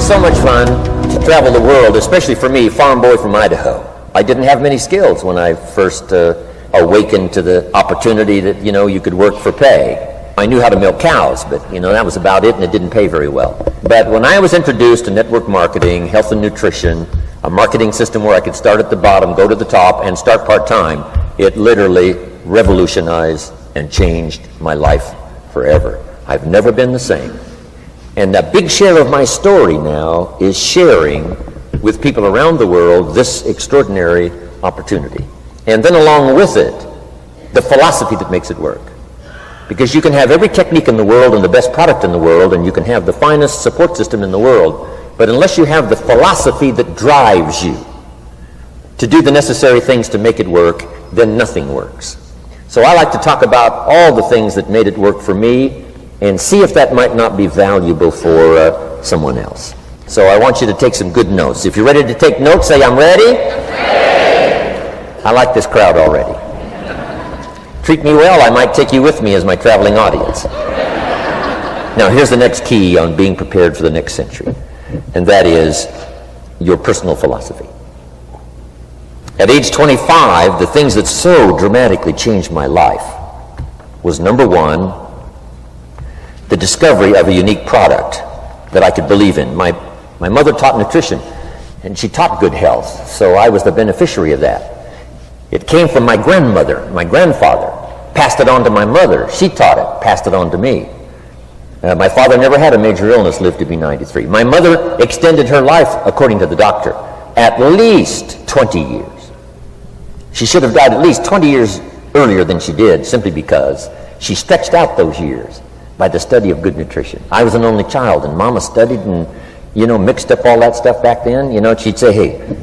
so much fun to travel the world, especially for me, farm boy from Idaho. I didn't have many skills when I first awakened to the opportunity that, you could work for pay. I knew how to milk cows, but, that was about it, and it didn't pay very well. But when I was introduced to network marketing, health and nutrition, a marketing system where I could start at the bottom, go to the top, and start part-time, it literally revolutionized and changed my life forever. I've never been the same. And a big share of my story now is sharing with people around the world this extraordinary opportunity. And then along with it, the philosophy that makes it work. Because you can have every technique in the world and the best product in the world, and you can have the finest support system in the world, but unless you have the philosophy that drives you to do the necessary things to make it work, then nothing works. So I like to talk about all the things that made it work for me and see if that might not be valuable for someone else. So I want you to take some good notes. If you're ready to take notes, say, I'm ready. Ready. I like this crowd already. Treat me well, I might take you with me as my traveling audience. Now, here's the next key on being prepared for the next century, and that is your personal philosophy. At age 25, the things that so dramatically changed my life was, number one, the discovery of a unique product that I could believe in. My mother taught nutrition, and she taught good health, so I was the beneficiary of that. It came from my grandmother, my grandfather, passed it on to my mother. She taught it, passed it on to me. My father never had a major illness, lived to be 93. My mother extended her life, according to the doctor, at least 20 years. She should have died at least 20 years earlier than she did, simply because she stretched out those years by the study of good nutrition. I was an only child, and Mama studied and, mixed up all that stuff back then. She'd say, hey,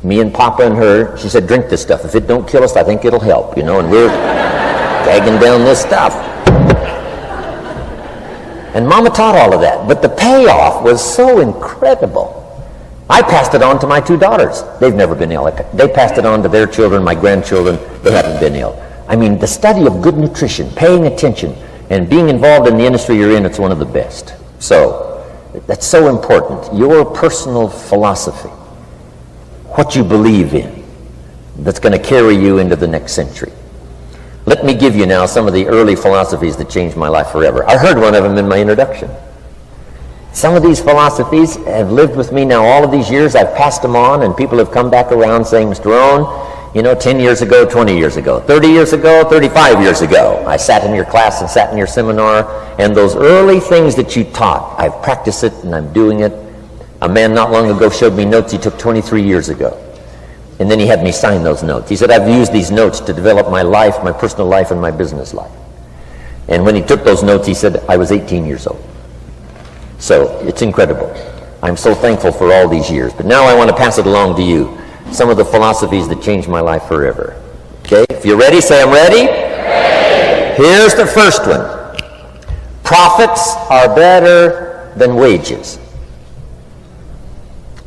me and Papa and her, she said, drink this stuff. If it don't kill us, I think it'll help, and we're gagging down this stuff. And Mama taught all of that, but the payoff was so incredible. I passed it on to my two daughters. They've never been ill. They passed it on to their children, my grandchildren. They haven't been ill. I mean, the study of good nutrition, paying attention, and being involved in the industry you're in, it's one of the best. So, that's so important. Your personal philosophy, what you believe in, that's going to carry you into the next century. Let me give you now some of the early philosophies that changed my life forever. I heard one of them in my introduction. Some of these philosophies have lived with me now all of these years. I've passed them on, and people have come back around saying, Mr. Rohn, 10 years ago, 20 years ago, 30 years ago, 35 years ago, I sat in your class and sat in your seminar, and those early things that you taught, I've practiced it and I'm doing it. A man not long ago showed me notes he took 23 years ago. And then he had me sign those notes. He said, I've used these notes to develop my life, my personal life, and my business life. And when he took those notes, he said, I was 18 years old. So it's incredible. I'm so thankful for all these years. But now I want to pass it along to you. Some of the philosophies that changed my life forever. Okay? If you're ready, say I'm ready. Ready. Here's the first one. Profits are better than wages.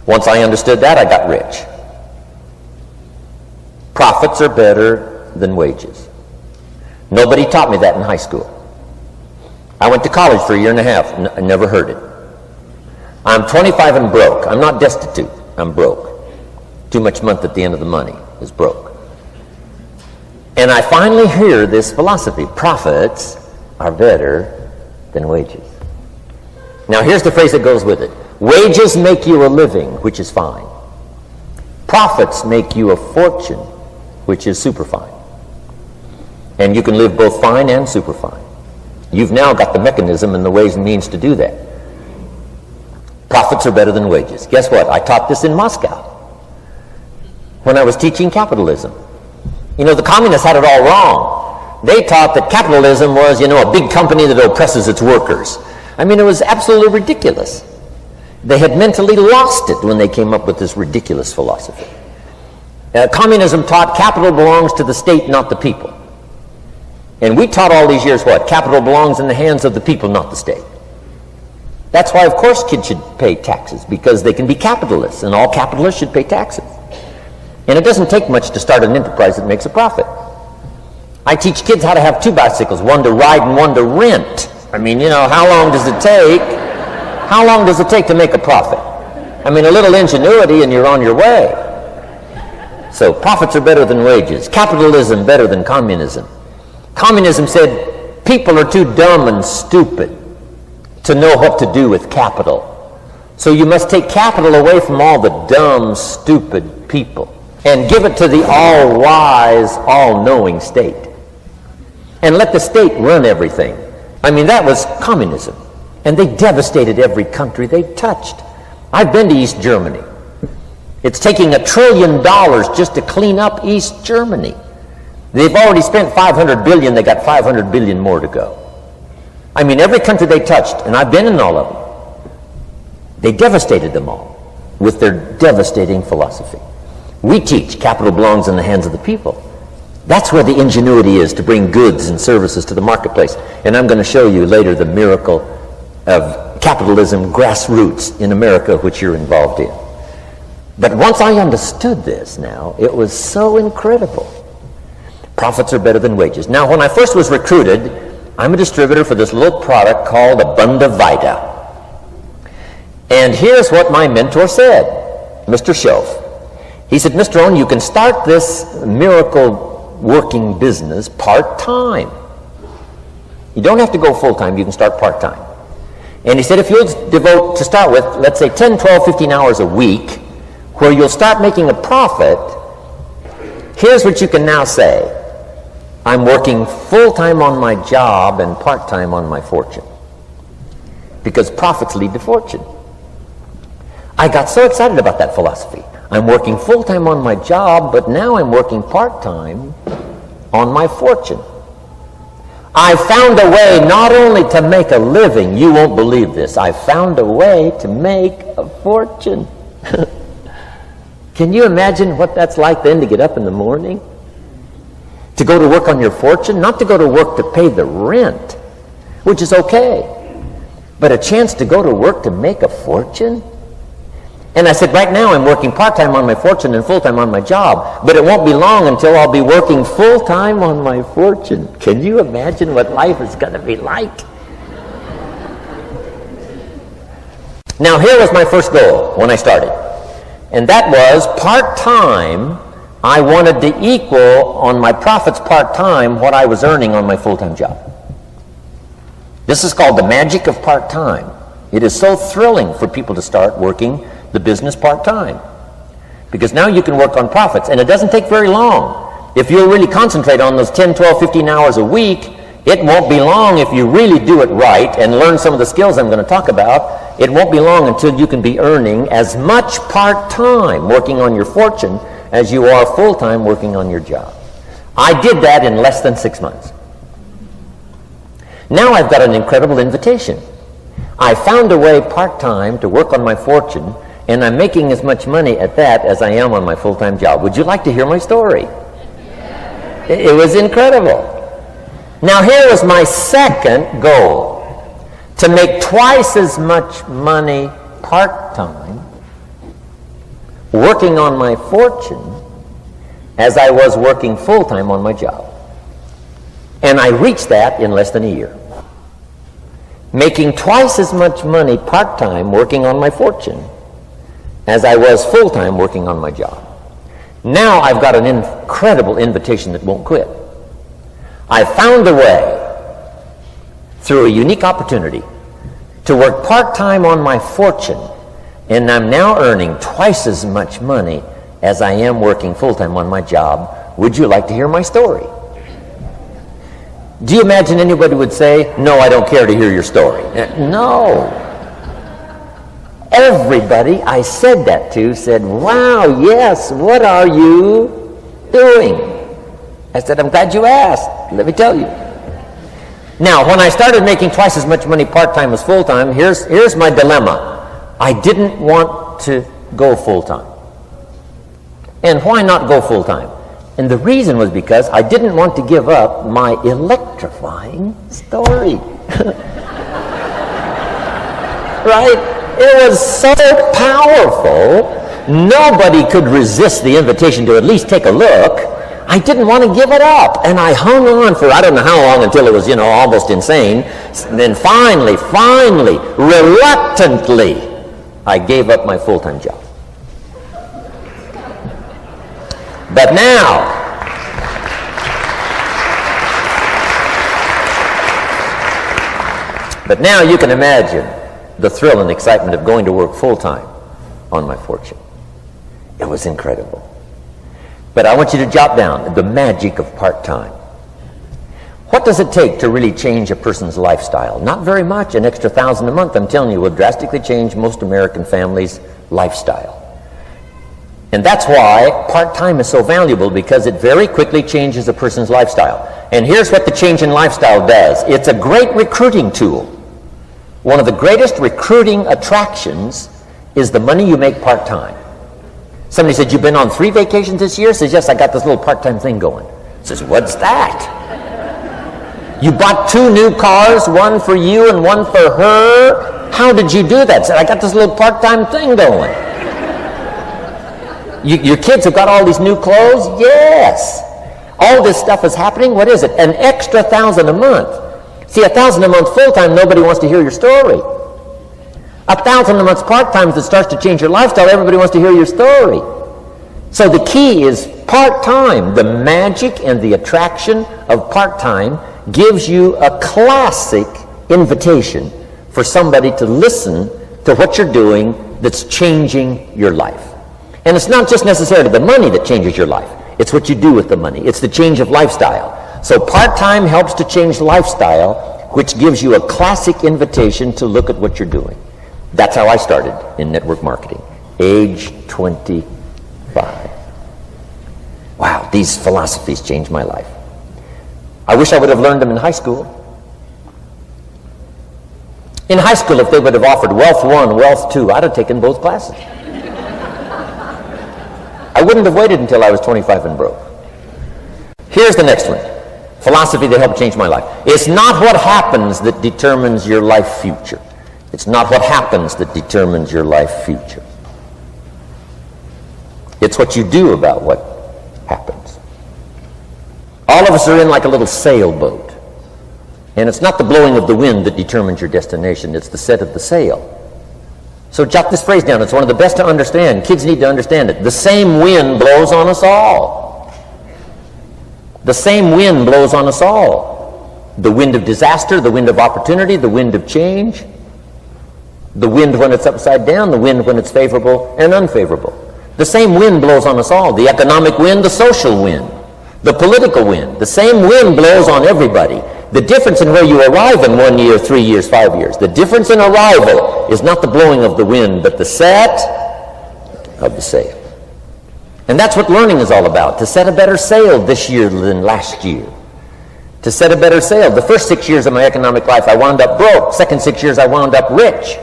Once I understood that, I got rich. Profits are better than wages. Nobody taught me that in high school. I went to college for a year and a half. I never heard it. I'm 25 and broke. I'm not destitute. I'm broke. Too much month at the end of the money is broke. And I finally hear this philosophy. Profits are better than wages. Now here's the phrase that goes with it. Wages make you a living, which is fine. Profits make you a fortune, which is super fine. And you can live both fine and super fine. You've now got the mechanism and the ways and means to do that. Profits are better than wages. Guess what? I taught this in Moscow when I was teaching capitalism. The communists had it all wrong. They taught that capitalism was, a big company that oppresses its workers. I mean, it was absolutely ridiculous. They had mentally lost it when they came up with this ridiculous philosophy. Communism taught capital belongs to the state, not the people. And we taught all these years what? Capital belongs in the hands of the people, not the state. That's why, of course, kids should pay taxes, because they can be capitalists, and all capitalists should pay taxes. And it doesn't take much to start an enterprise that makes a profit. I teach kids how to have two bicycles, one to ride and one to rent. I mean, how long does it take? How long does it take to make a profit? I mean, a little ingenuity and you're on your way. So profits are better than wages. Capitalism better than communism. Communism said people are too dumb and stupid to know what to do with capital. So you must take capital away from all the dumb, stupid people and give it to the all-wise, all-knowing state. And let the state run everything. I mean, that was communism. And they devastated every country they touched. I've been to East Germany. It's taking $1 trillion just to clean up East Germany. They've already spent $500 billion. They got $500 billion more to go. I mean, every country they touched, and I've been in all of them, they devastated them all with their devastating philosophy. We teach capital belongs in the hands of the people. That's where the ingenuity is to bring goods and services to the marketplace. And I'm going to show you later the miracle of capitalism grassroots in America, which you're involved in. But once I understood this now, it was so incredible. Profits are better than wages. Now, when I first was recruited, I'm a distributor for this little product called Abunda Vita. And here's what my mentor said, Mr. Shelf. He said, Mr. Rohn, you can start this miracle working business part-time. You don't have to go full-time, you can start part-time. And he said, if you'll devote, to start with, let's say 10, 12, 15 hours a week, where you'll start making a profit, here's what you can now say. I'm working full-time on my job and part-time on my fortune. Because profits lead to fortune. I got so excited about that philosophy. I'm working full-time on my job, but now I'm working part-time on my fortune. I found a way not only to make a living, you won't believe this, I found a way to make a fortune. Can you imagine what that's like then to get up in the morning? To go to work on your fortune? Not to go to work to pay the rent, which is okay, but a chance to go to work to make a fortune? And I said, right now I'm working part-time on my fortune and full-time on my job, but it won't be long until I'll be working full-time on my fortune. Can you imagine what life is going to be like? Now, here was my first goal when I started, and that was part-time. I wanted to equal on my profits part-time what I was earning on my full-time job. This is called the magic of part-time. It is so thrilling for people to start working the business part-time, because now you can work on profits, and it doesn't take very long. If you'll really concentrate on those 10, 12, 15 hours a week, it won't be long if you really do it right and learn some of the skills I'm going to talk about. It won't be long until you can be earning as much part-time working on your fortune as you are full-time working on your job. I did that in less than 6 months. Now I've got an incredible invitation. I found a way part-time to work on my fortune, and I'm making as much money at that as I am on my full-time job. Would you like to hear my story? It was incredible. Now here was my second goal, to make twice as much money part-time working on my fortune as I was working full-time on my job. And I reached that in less than a year. Making twice as much money part-time working on my fortune as I was full-time working on my job. Now I've got an incredible invitation that won't quit. I found a way, through a unique opportunity, to work part-time on my fortune, and I'm now earning twice as much money as I am working full-time on my job. Would you like to hear my story? Do you imagine anybody would say, no, I don't care to hear your story? No. Everybody I said that to said, wow, yes, what are you doing? I said, I'm glad you asked. Let me tell you. Now, when I started making twice as much money part-time as full-time, here's my dilemma. I didn't want to go full-time. And why not go full-time? And the reason was because I didn't want to give up my electrifying story. Right? It was so powerful, nobody could resist the invitation to at least take a look. I didn't want to give it up, and I hung on for I don't know how long until it was, almost insane. And then finally, reluctantly, I gave up my full-time job. But now, you can imagine the thrill and excitement of going to work full-time on my fortune. It was incredible. But I want you to jot down the magic of part-time. What does it take to really change a person's lifestyle? Not very much. An extra $1,000 a month, I'm telling you, will drastically change most American families' lifestyle. And that's why part-time is so valuable, because it very quickly changes a person's lifestyle. And here's what the change in lifestyle does. It's a great recruiting tool. One of the greatest recruiting attractions is the money you make part-time. Somebody said, "You've been on 3 vacations this year?" Says, "Yes, I got this little part-time thing going." Says, "What's that?" "You bought 2 new cars, one for you and one for her. How did you do that?" Said, "I got this little part-time thing going." Your kids have got all these new clothes? Yes. All this stuff is happening. What is it? An extra $1,000 a month. See, $1,000 a month full-time, nobody wants to hear your story. $1,000 a month part-time that starts to change your lifestyle, everybody wants to hear your story. So the key is part-time. The magic and the attraction of part-time gives you a classic invitation for somebody to listen to what you're doing that's changing your life. And it's not just necessarily the money that changes your life. It's what you do with the money. It's the change of lifestyle. So part-time helps to change lifestyle, which gives you a classic invitation to look at what you're doing. That's how I started in network marketing, age 25. Wow, these philosophies changed my life. I wish I would have learned them in high school. In high school, if they would have offered Wealth 1, Wealth 2, I'd have taken both classes. I wouldn't have waited until I was 25 and broke. Here's the next one. Philosophy that helped change my life. It's not what happens that determines your life future. It's not what happens that determines your life future. It's what you do about what happens. All of us are in like a little sailboat. And it's not the blowing of the wind that determines your destination. It's the set of the sail. So jot this phrase down. It's one of the best to understand. Kids need to understand it. The same wind blows on us all. The same wind blows on us all. The wind of disaster, the wind of opportunity, the wind of change. The wind when it's upside down, the wind when it's favorable and unfavorable. The same wind blows on us all. The economic wind, the social wind, the political wind. The same wind blows on everybody. The difference in where you arrive in 1 year, 3 years, 5 years, the difference in arrival is not the blowing of the wind, but the set of the sail. And that's what learning is all about, to set a better sail this year than last year. To set a better sail. The first 6 years of my economic life, I wound up broke. Second 6 years, I wound up rich.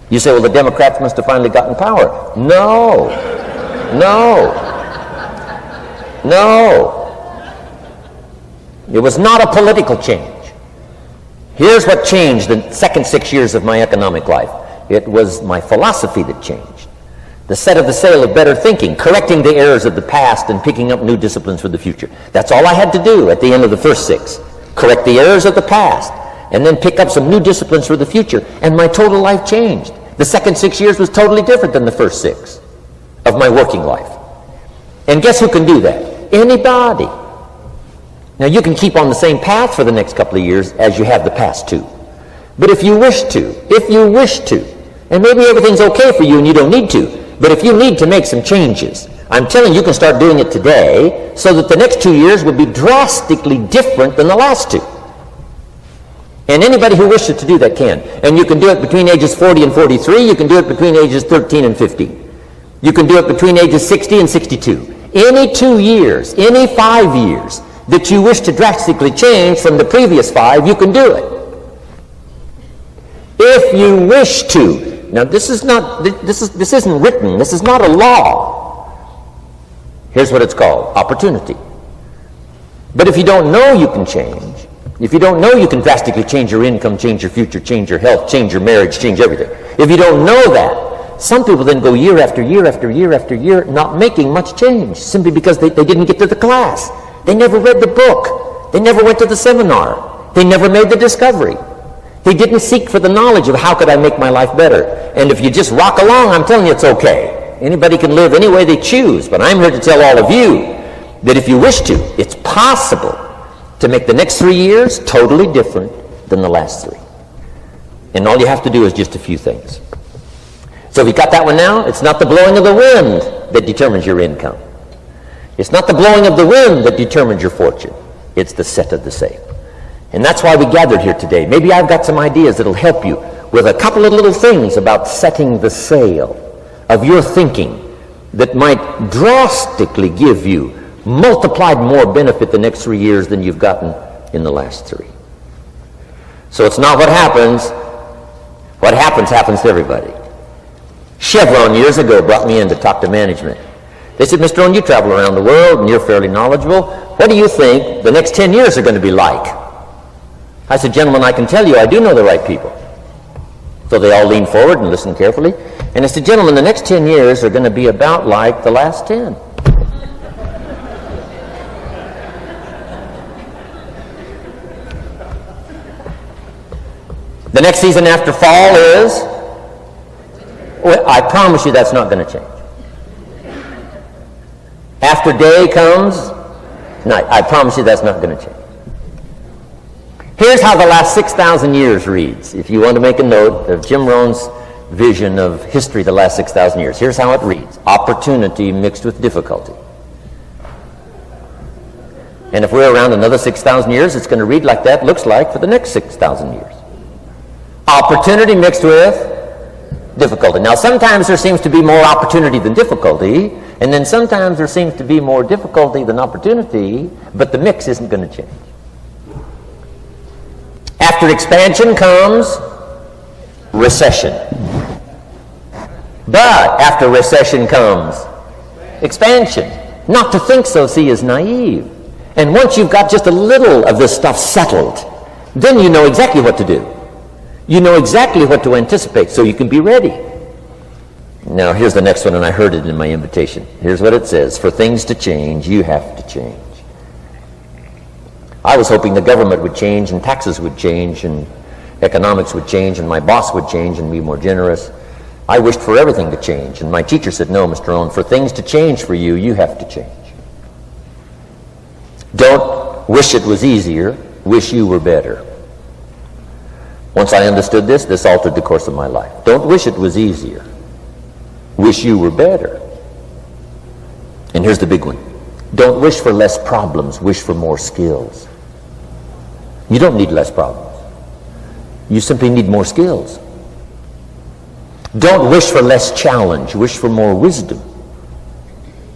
You say, well, the Democrats must have finally gotten power. No. It was not a political change. Here's what changed the second 6 years of my economic life. It was my philosophy that changed. The set of the sail of better thinking, correcting the errors of the past and picking up new disciplines for the future. That's all I had to do at the end of the first 6. Correct the errors of the past and then pick up some new disciplines for the future. And my total life changed. The second 6 years was totally different than the first 6 of my working life. And guess who can do that? Anybody. Now, you can keep on the same path for the next couple of years as you have the past 2. But if you wish to, and maybe everything's okay for you and you don't need to, but if you need to make some changes, I'm telling you, you can start doing it today so that the next 2 years will be drastically different than the last 2. And anybody who wishes to do that can. And you can do it between ages 40 and 43. You can do it between ages 13 and 15. You can do it between ages 60 and 62. Any 2 years, any 5 years that you wish to drastically change from the previous 5, you can do it. If you wish to. Now, this isn't written. This is not a law. Here's what it's called: opportunity. But if you don't know you can change, if you don't know you can drastically change your income, change your future, change your health, change your marriage, change everything, if you don't know that, some people then go year after year after year after year not making much change simply because they didn't get to the class. They never read the book. They never went to the seminar. They never made the discovery. He didn't seek for the knowledge of how could I make my life better. And if you just rock along, I'm telling you it's okay. Anybody can live any way they choose, but I'm here to tell all of you that if you wish to, it's possible to make the next 3 years totally different than the last 3. And all you have to do is just a few things. So if you got that one now, it's not the blowing of the wind that determines your income. It's not the blowing of the wind that determines your fortune. It's the set of the sail. And that's why we gathered here today. Maybe I've got some ideas that'll help you with a couple of little things about setting the sail of your thinking that might drastically give you multiplied more benefit the next 3 years than you've gotten in the last 3. So it's not what happens. What happens to everybody. Chevron years ago brought me in to talk to management. They said, Mr. Rohn, you travel around the world and you're fairly knowledgeable. What do you think the next 10 years are going to be like? I said, gentlemen, I can tell you I do know the right people. So they all leaned forward and listened carefully. And I said, gentlemen, the next 10 years are going to be about like the last 10. The next season after fall is, well, I promise you that's not going to change. After day comes night. I promise you that's not going to change. Here's how the last 6,000 years reads. If you want to make a note of Jim Rohn's vision of history the last 6,000 years, here's how it reads. Opportunity mixed with difficulty. And if we're around another 6,000 years, it's going to read like that looks like for the next 6,000 years. Opportunity mixed with difficulty. Now, sometimes there seems to be more opportunity than difficulty, and then sometimes there seems to be more difficulty than opportunity, but the mix isn't going to change. After expansion comes recession. But after recession comes expansion. Not to think so, see, is naive. And once you've got just a little of this stuff settled, then you know exactly what to do. You know exactly what to anticipate, so you can be ready. Now, here's the next one, and I heard it in my invitation. Here's what it says. For things to change, you have to change. I was hoping the government would change, and taxes would change, and economics would change, and my boss would change and be more generous. I wished for everything to change, and my teacher said, no, Mr. Rohn, for things to change for you, you have to change. Don't wish it was easier, wish you were better. Once I understood this, this altered the course of my life. Don't wish it was easier. Wish you were better. And here's the big one. Don't wish for less problems. Wish for more skills. You don't need less problems. You simply need more skills. Don't wish for less challenge. Wish for more wisdom.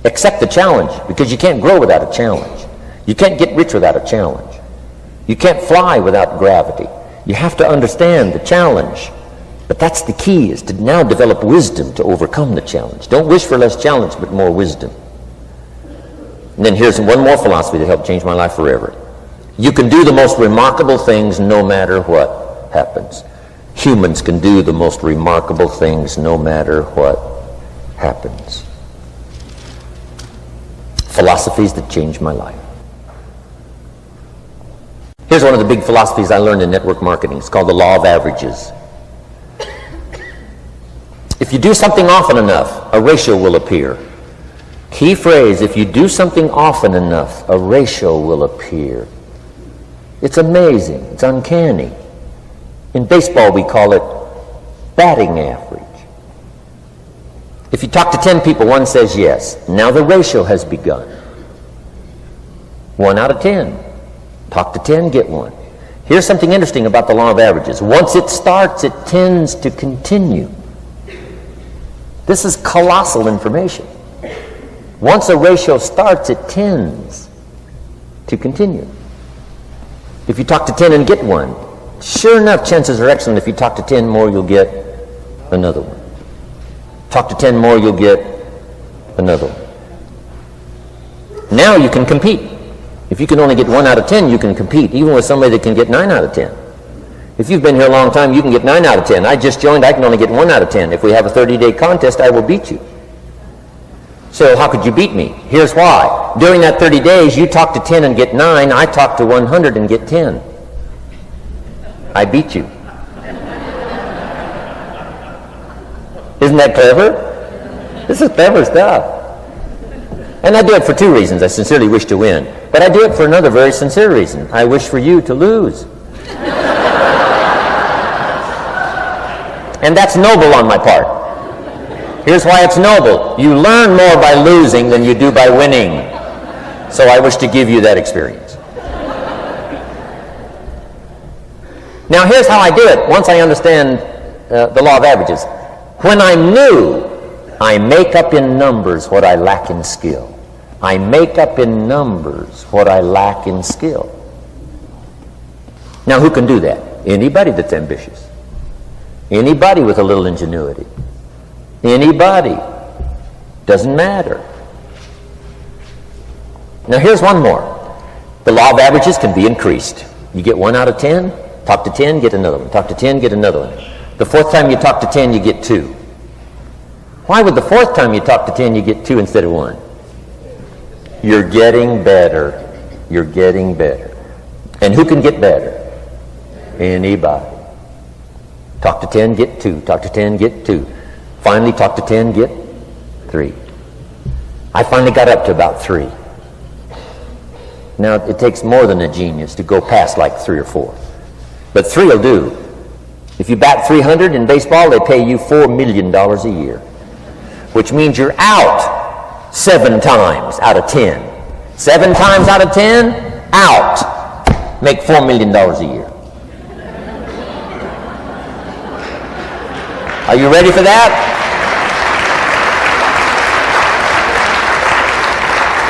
Accept the challenge, because you can't grow without a challenge. You can't get rich without a challenge. You can't fly without gravity. You have to understand the challenge. But that's the key, is to now develop wisdom to overcome the challenge. Don't wish for less challenge, but more wisdom. And then here's one more philosophy that helped change my life forever. You can do the most remarkable things no matter what happens. Humans can do the most remarkable things no matter what happens. Philosophies that changed my life. Here's one of the big philosophies I learned in network marketing. It's called the law of averages. If you do something often enough, a ratio will appear. Key phrase, if you do something often enough, a ratio will appear. It's amazing. It's uncanny. In baseball, we call it batting average. If you talk to 10 people, one says yes. Now the ratio has begun. 1 out of 10. Talk to 10, get 1. Here's something interesting about the law of averages. Once it starts, it tends to continue. This is colossal information. Once a ratio starts, it tends to continue. If you talk to 10 and get 1, sure enough, chances are excellent if you talk to 10 more, you'll get another one. Talk to 10 more, you'll get another one. Now you can compete. If you can only get 1 out of 10, you can compete, even with somebody that can get 9 out of 10. If you've been here a long time, you can get 9 out of 10. I just joined, I can only get 1 out of 10. If we have a 30-day contest, I will beat you. So how could you beat me? Here's why. During that 30 days, you talk to 10 and get 9. I talk to 100 and get 10. I beat you. Isn't that clever? This is clever stuff. And I do it for two reasons. I sincerely wish to win. But I do it for another very sincere reason. I wish for you to lose. And that's noble on my part. Here's why it's noble. You learn more by losing than you do by winning. So I wish to give you that experience. Now here's how I do it once I understand the law of averages. When I'm new, I make up in numbers what I lack in skill. I make up in numbers what I lack in skill. Now who can do that? Anybody that's ambitious. Anybody with a little ingenuity. Anybody. Doesn't matter. Now here's one more. The law of averages can be increased. You get 1 out of 10, talk to 10, get another one. Talk to 10, get another one. The fourth time you talk to 10, you get 2. Why would the fourth time you talk to 10, you get 2 instead of 1? You're getting better. You're getting better. And who can get better? Anybody. Talk to 10, get 2. Talk to 10, get 2. Finally, talk to 10, get 3. I finally got up to about 3. Now, it takes more than a genius to go past like 3 or 4. But 3 will do. If you bat 300 in baseball, they pay you $4 million a year, which means you're out 7 times out of 10. 7 times out of 10, out. Make $4 million a year. Are you ready for that?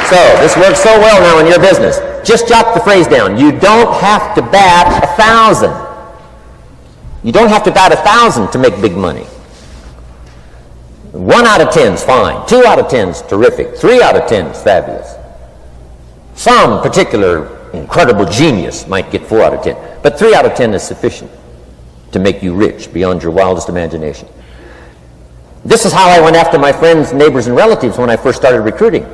So, this works so well now in your business. Just jot the phrase down. You don't have to bat 1,000. You don't have to bat 1,000 to make big money. 1 out of 10 is fine. 2 out of 10 is terrific. 3 out of 10 is fabulous. Some particular incredible genius might get 4 out of 10. But 3 out of 10 is sufficient to make you rich beyond your wildest imagination. This is how I went after my friends, neighbors, and relatives when I first started recruiting.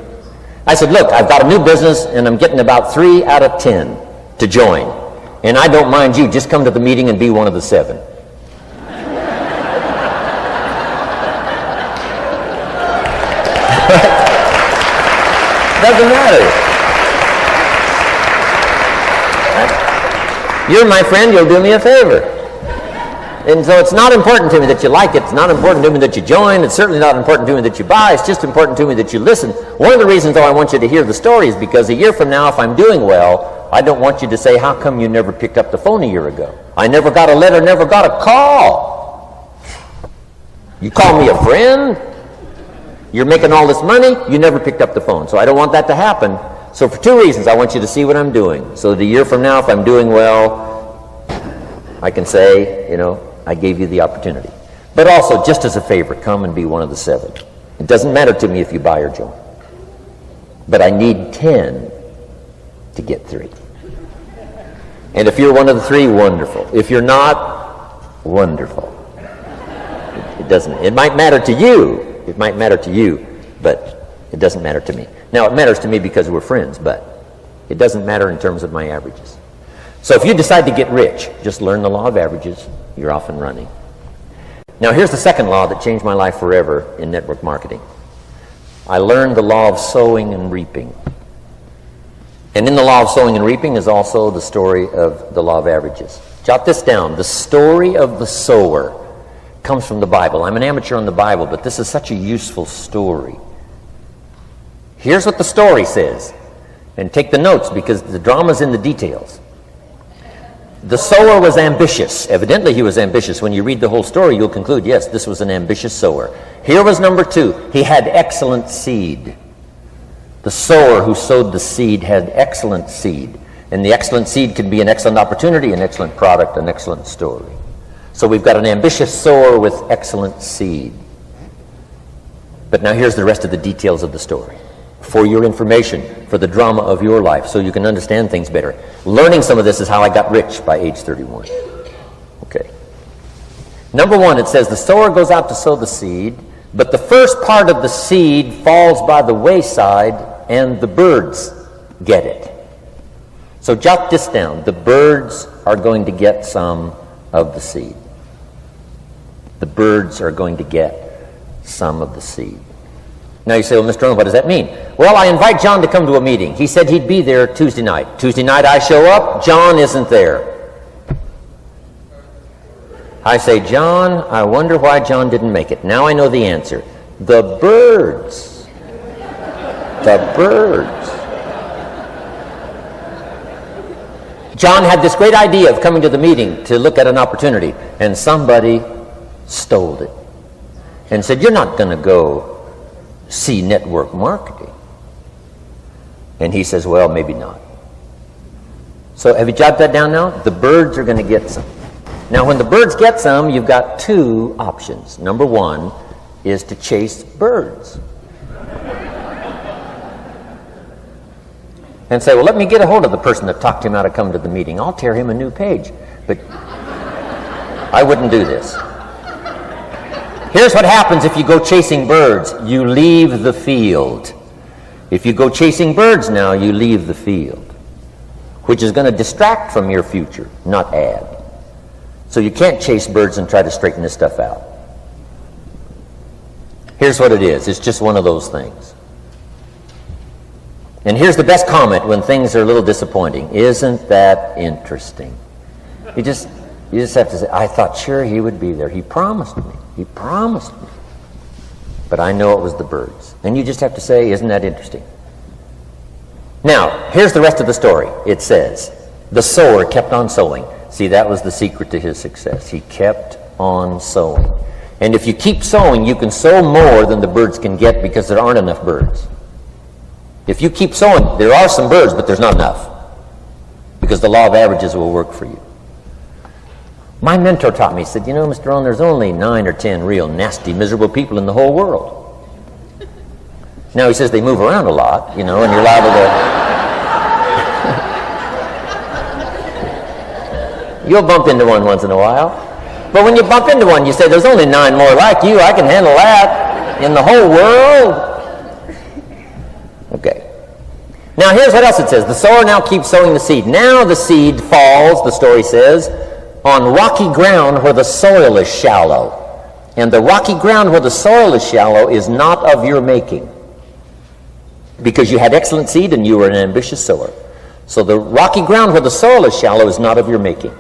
I said, look, I've got a new business, and I'm getting about 3 out of 10 to join. And I don't mind you. Just come to the meeting and be one of the 7. Doesn't matter. You're my friend, you'll do me a favor. And so it's not important to me that you like it. It's not important to me that you join. It's certainly not important to me that you buy. It's just important to me that you listen. One of the reasons, though, I want you to hear the story is because a year from now, if I'm doing well, I don't want you to say, how come you never picked up the phone a year ago? I never got a letter, never got a call. You call me a friend? You're making all this money? You never picked up the phone. So I don't want that to happen. So for 2 reasons, I want you to see what I'm doing. So that a year from now, if I'm doing well, I can say, you know, I gave you the opportunity. But also, just as a favor, come and be one of the 7. It doesn't matter to me if you buy or join. But I need 10 to get 3. And if you're one of the 3, wonderful. If you're not, wonderful. It doesn't. It might matter to you. It might matter to you, but it doesn't matter to me. Now, it matters to me because we're friends, but it doesn't matter in terms of my averages. So if you decide to get rich, just learn the law of averages. You're off and running. Now here's the second law that changed my life forever in network marketing. I learned the law of sowing and reaping. And in the law of sowing and reaping is also the story of the law of averages. Jot this down. The story of the sower comes from the Bible. I'm an amateur on the Bible, but this is such a useful story. Here's what the story says. And take the notes because the drama's in the details. The sower was ambitious. Evidently, he was ambitious. When you read the whole story, you'll conclude, yes, this was an ambitious sower. Here was number 2. He had excellent seed. The sower who sowed the seed had excellent seed. And the excellent seed can be an excellent opportunity, an excellent product, an excellent story. So we've got an ambitious sower with excellent seed. But now here's the rest of the details of the story. For your information, for the drama of your life, so you can understand things better. Learning some of this is how I got rich by age 31. Okay. Number 1, it says the sower goes out to sow the seed, but the first part of the seed falls by the wayside and the birds get it. So jot this down. The birds are going to get some of the seed. The birds are going to get some of the seed. Now you say, well, Mr. Rohn, what does that mean? Well, I invite John to come to a meeting. He said he'd be there Tuesday night. Tuesday night I show up, John isn't there. I say, John, I wonder why John didn't make it. Now I know the answer. The birds. The birds. John had this great idea of coming to the meeting to look at an opportunity, and somebody stole it and said, you're not going to go see network marketing. And he says, well, maybe not. So have you jotted that down now? The birds are going to get some. Now when the birds get some, you've got two options. Number one is to chase birds. And say, well, let me get a hold of the person that talked him out of coming to the meeting. I'll tear him a new page. But I wouldn't do this. Here's what happens if you go chasing birds. You leave the field. If you go chasing birds now, you leave the field, which is going to distract from your future, not add. So you can't chase birds and try to straighten this stuff out. Here's what it is. It's just one of those things. And here's the best comment when things are a little disappointing. Isn't that interesting? You just have to say, I thought sure he would be there. He promised me. He promised me. But I know it was the birds. And you just have to say, isn't that interesting? Now, here's the rest of the story. It says, the sower kept on sowing. See, that was the secret to his success. He kept on sowing. And if you keep sowing, you can sow more than the birds can get because there aren't enough birds. If you keep sowing, there are some birds, but there's not enough. Because the law of averages will work for you. My mentor taught me, he said, you know, Mr. Rohn, there's only 9 or 10 real nasty, miserable people in the whole world. Now he says they move around a lot, you know, and you're liable to... You'll bump into one once in a while. But when you bump into one, you say, there's only 9 more like you. I can handle that in the whole world. Okay. Now here's what else it says. The sower now keeps sowing the seed. Now the seed falls, the story says, on rocky ground where the soil is shallow. And the rocky ground where the soil is shallow is not of your making. Because you had excellent seed and you were an ambitious sower. So the rocky ground where the soil is shallow is not of your making.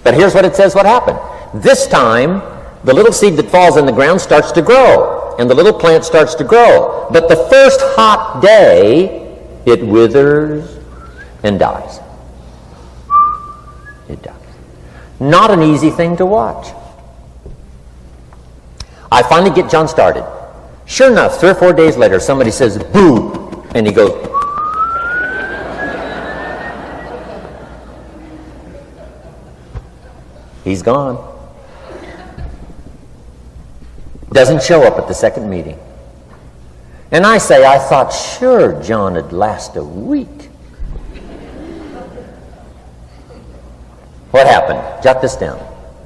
But here's what it says what happened. This time, the little seed that falls in the ground starts to grow. And the little plant starts to grow. But the first hot day, it withers and dies. It dies. Not an easy thing to watch. I finally get John started. Sure enough, 3 or 4 days later, somebody says, boo! And he goes, he's gone. Doesn't show up at the second meeting. And I say, I thought sure John would last a week. What happened? Jot this down.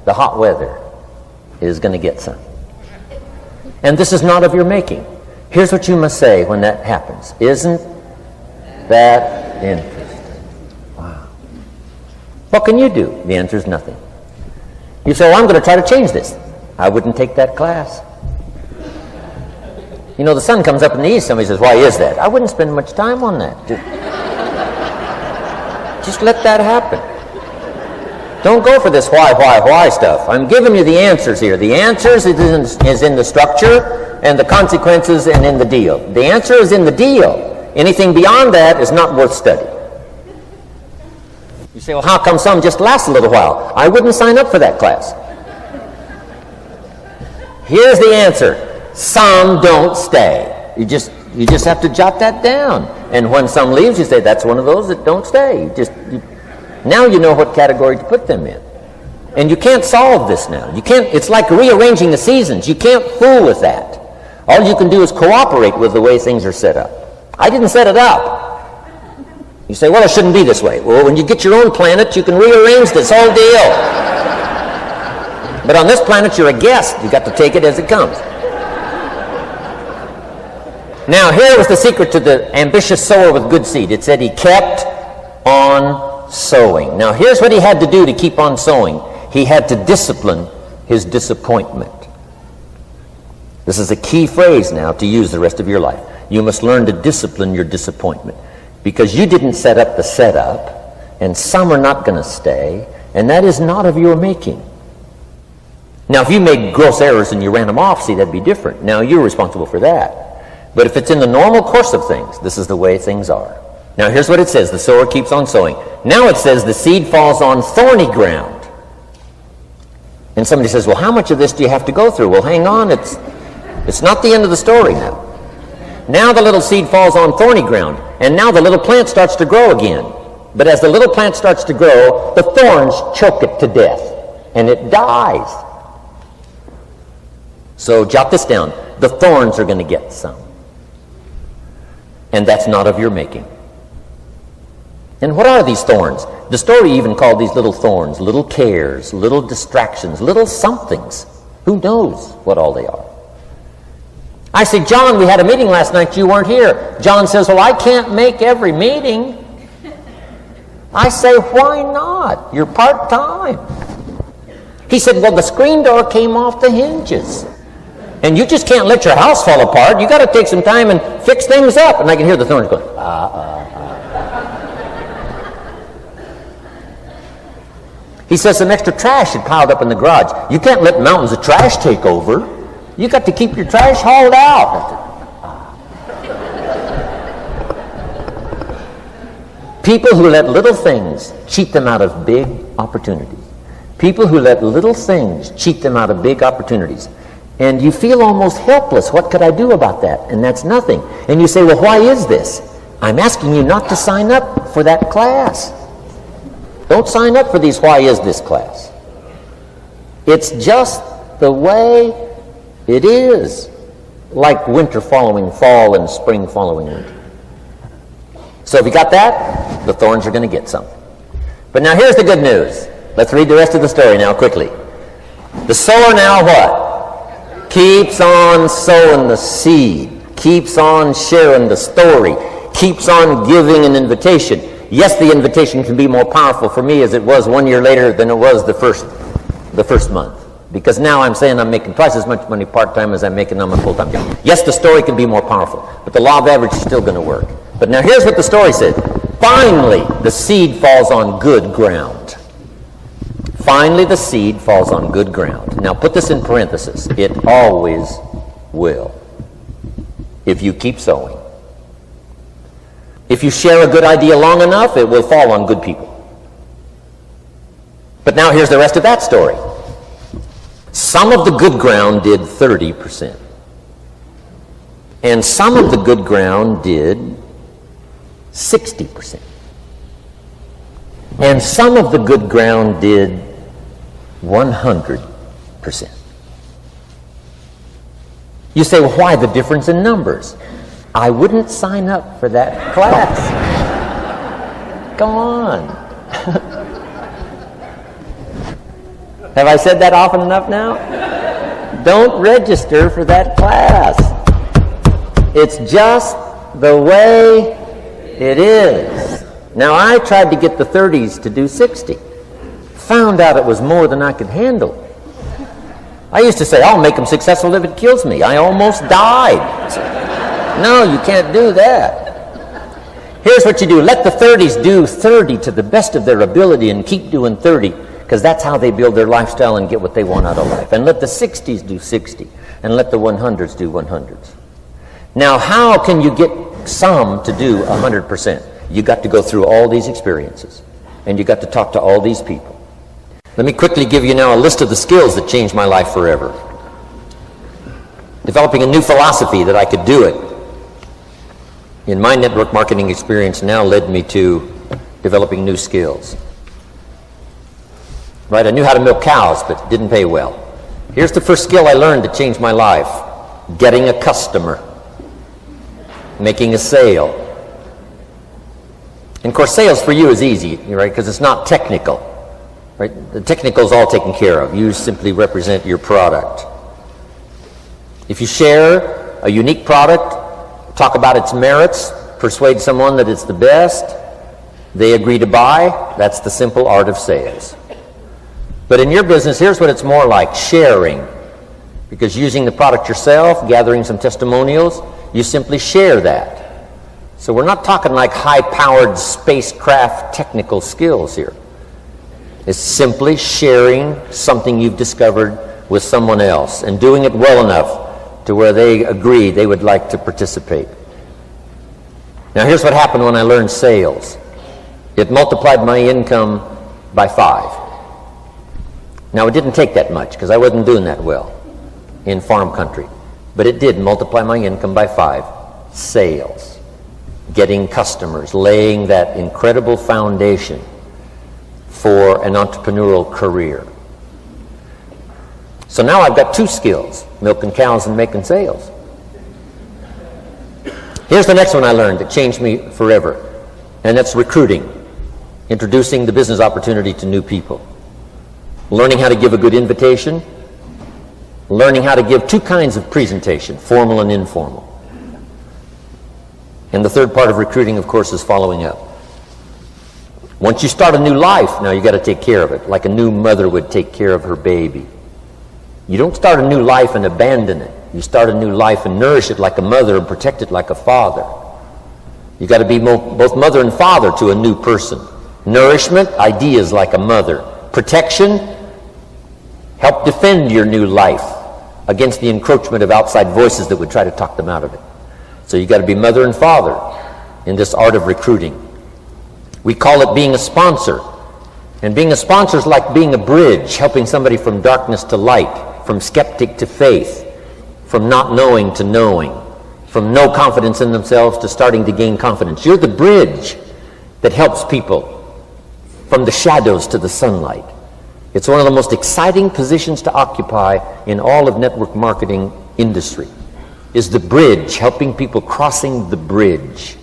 The hot weather is going to get some. And this is not of your making. Here's what you must say when that happens. Isn't that interesting? Wow. What can you do? The answer is nothing. You say, well, I'm going to try to change this. I wouldn't take that class. You know, the sun comes up in the east. Somebody says, why is that? I wouldn't spend much time on that. Just let that happen. Don't go for this why stuff. I'm giving you the answers here. The answers is in the structure and the consequences and in the deal. The answer is in the deal. Anything beyond that is not worth study. You say, well, how come some just last a little while? I wouldn't sign up for that class. Here's the answer. Some don't stay. You just have to jot that down. And when some leaves, you say, that's one of those that don't stay. Now you know what category to put them in. And you can't solve this now. You can't. It's like rearranging the seasons. You can't fool with that. All you can do is cooperate with the way things are set up. I didn't set it up. You say, well, it shouldn't be this way. Well, when you get your own planet, you can rearrange this whole deal. But on this planet, you're a guest. You've got to take it as it comes. Now, here was the secret to the ambitious sower with good seed. It said he kept on sowing. Now, here's what he had to do to keep on sowing. He had to discipline his disappointment. This is a key phrase now to use the rest of your life. You must learn to discipline your disappointment, because you didn't set up the setup, and some are not going to stay, and that is not of your making. Now, if you made gross errors and you ran them off, see, that'd be different. Now, you're responsible for that. But if it's in the normal course of things, this is the way things are. Now, here's what it says. The sower keeps on sowing. Now it says the seed falls on thorny ground. And somebody says, well, how much of this do you have to go through? Well, hang on. It's not the end of the story now. Now the little seed falls on thorny ground. And now the little plant starts to grow again. But as the little plant starts to grow, the thorns choke it to death. And it dies. So jot this down. The thorns are going to get some. And that's not of your making. And what are these thorns? The story even called these little thorns, little cares, little distractions, little somethings. Who knows what all they are? I say, John, we had a meeting last night, you weren't here. John says, well, I can't make every meeting. I say, why not? You're part-time. He said, well, the screen door came off the hinges. And you just can't let your house fall apart. You got to take some time and fix things up. And I can hear the thorns going, He says some extra trash had piled up in the garage. You can't let mountains of trash take over. You got to keep your trash hauled out. People who let little things cheat them out of big opportunities. People who let little things cheat them out of big opportunities. And you feel almost helpless. What could I do about that? And that's nothing. And you say, well, why is this? I'm asking you not to sign up for that class. Don't sign up for these why is this class. It's just the way it is. Like winter following fall and spring following winter. So if you got that, the thorns are going to get some. But now here's the good news. Let's read the rest of the story now quickly. The sower now what? Keeps on sowing the seed. Keeps on sharing the story. Keeps on giving an invitation. Yes, the invitation can be more powerful for me as it was 1 year later than it was the first month. Because now I'm saying I'm making twice as much money part-time as I'm making on my full-time job. Yes, the story can be more powerful, but the law of average is still going to work. But now here's what the story said. Finally, the seed falls on good ground. Finally, the seed falls on good ground. Now put this in parentheses. It always will, if you keep sowing. If you share a good idea long enough, it will fall on good people. But now here's the rest of that story. Some of the good ground did 30%. And some of the good ground did 60%. And some of the good ground did 100%. You say, well, why the difference in numbers? I wouldn't sign up for that class. Come on. Have I said that often enough now? Don't register for that class. It's just the way it is. Now, I tried to get the 30s to do 60. Found out it was more than I could handle. I used to say, I'll make them successful if it kills me. I almost died. No, you can't do that. Here's what you do. Let the 30s do 30 to the best of their ability and keep doing 30, because that's how they build their lifestyle and get what they want out of life. And let the 60s do 60, and let the 100s do 100s. Now, how can you get some to do 100%? You got to go through all these experiences, and you got to talk to all these people. Let me quickly give you now a list of the skills that changed my life forever. Developing a new philosophy that I could do it in my network marketing experience now led me to developing new skills. Right, I knew how to milk cows, but it didn't pay well. Here's the first skill I learned to change my life. Getting a customer. Making a sale. And of course, sales for you is easy, right, because it's not technical. Right? The technical is all taken care of. You simply represent your product. If you share a unique product, talk about its merits, persuade someone that it's the best, they agree to buy, that's the simple art of sales. But in your business, here's what it's more like, sharing. Because using the product yourself, gathering some testimonials, you simply share that. So we're not talking like high-powered spacecraft technical skills here. It's simply sharing something you've discovered with someone else and doing it well enough to where they agree they would like to participate. Now here's what happened when I learned sales. It multiplied my income by 5. Now it didn't take that much because I wasn't doing that well in farm country. But it did multiply my income by 5. Sales. Getting customers. Laying that incredible foundation for an entrepreneurial career. So now I've got 2 skills. Milking cows and making sales. Here's the next one I learned that changed me forever. And that's recruiting. Introducing the business opportunity to new people. Learning how to give a good invitation. Learning how to give 2 kinds of presentation, formal and informal. And the third part of recruiting, of course, is following up. Once you start a new life, now you got to take care of it, like a new mother would take care of her baby. You don't start a new life and abandon it. You start a new life and nourish it like a mother and protect it like a father. You got to be both mother and father to a new person. Nourishment, ideas like a mother. Protection, help defend your new life against the encroachment of outside voices that would try to talk them out of it. So you got to be mother and father in this art of recruiting. We call it being a sponsor. And being a sponsor is like being a bridge, helping somebody from darkness to light, from skeptic to faith, from not knowing to knowing, from no confidence in themselves to starting to gain confidence. You're the bridge that helps people from the shadows to the sunlight. It's one of the most exciting positions to occupy in all of network marketing industry, is the bridge, helping people crossing the bridge,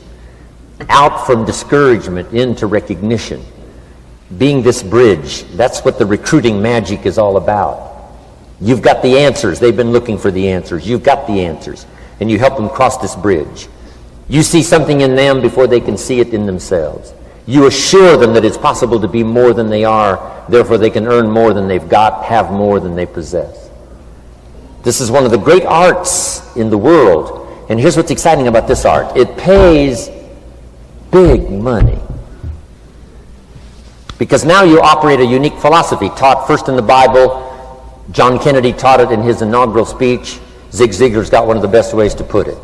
out from discouragement into recognition. Being this bridge, that's what the recruiting magic is all about. You've got the answers. They've been looking for the answers. You've got the answers. And you help them cross this bridge. You see something in them before they can see it in themselves. You assure them that it's possible to be more than they are, therefore they can earn more than they've got, have more than they possess. This is one of the great arts in the world. And here's what's exciting about this art. It pays big money. Because now you operate a unique philosophy taught first in the Bible. John Kennedy taught it in his inaugural speech. Zig Ziglar's got one of the best ways to put it.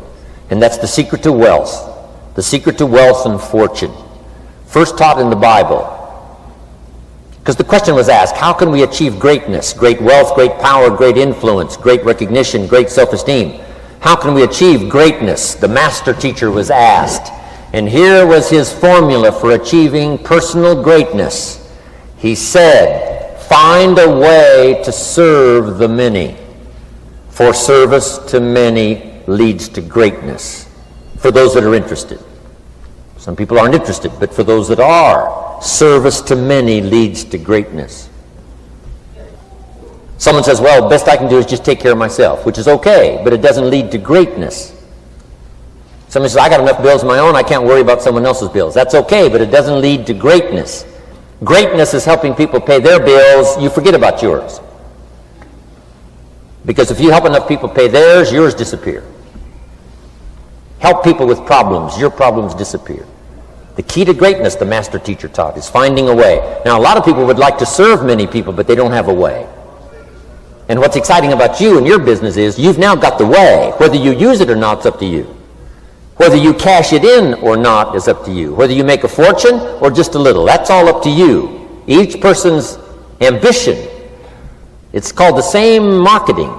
And that's the secret to wealth. The secret to wealth and fortune. First taught in the Bible. Because the question was asked, how can we achieve greatness, great wealth, great power, great influence, great recognition, great self-esteem? How can we achieve greatness? The master teacher was asked. And here was his formula for achieving personal greatness. He said, find a way to serve the many. For service to many leads to greatness. For those that are interested. Some people aren't interested, but for those that are, service to many leads to greatness. Someone says, well, best I can do is just take care of myself, which is okay, but it doesn't lead to greatness. Somebody says, I got enough bills of my own, I can't worry about someone else's bills. That's okay, but it doesn't lead to greatness. Greatness is helping people pay their bills, you forget about yours. Because if you help enough people pay theirs, yours disappear. Help people with problems, your problems disappear. The key to greatness, the master teacher taught, is finding a way. Now, a lot of people would like to serve many people, but they don't have a way. And what's exciting about you and your business is you've now got the way. Whether you use it or not, it's up to you. Whether you cash it in or not is up to you. Whether you make a fortune or just a little, that's all up to you. Each person's ambition, it's called the same marketing.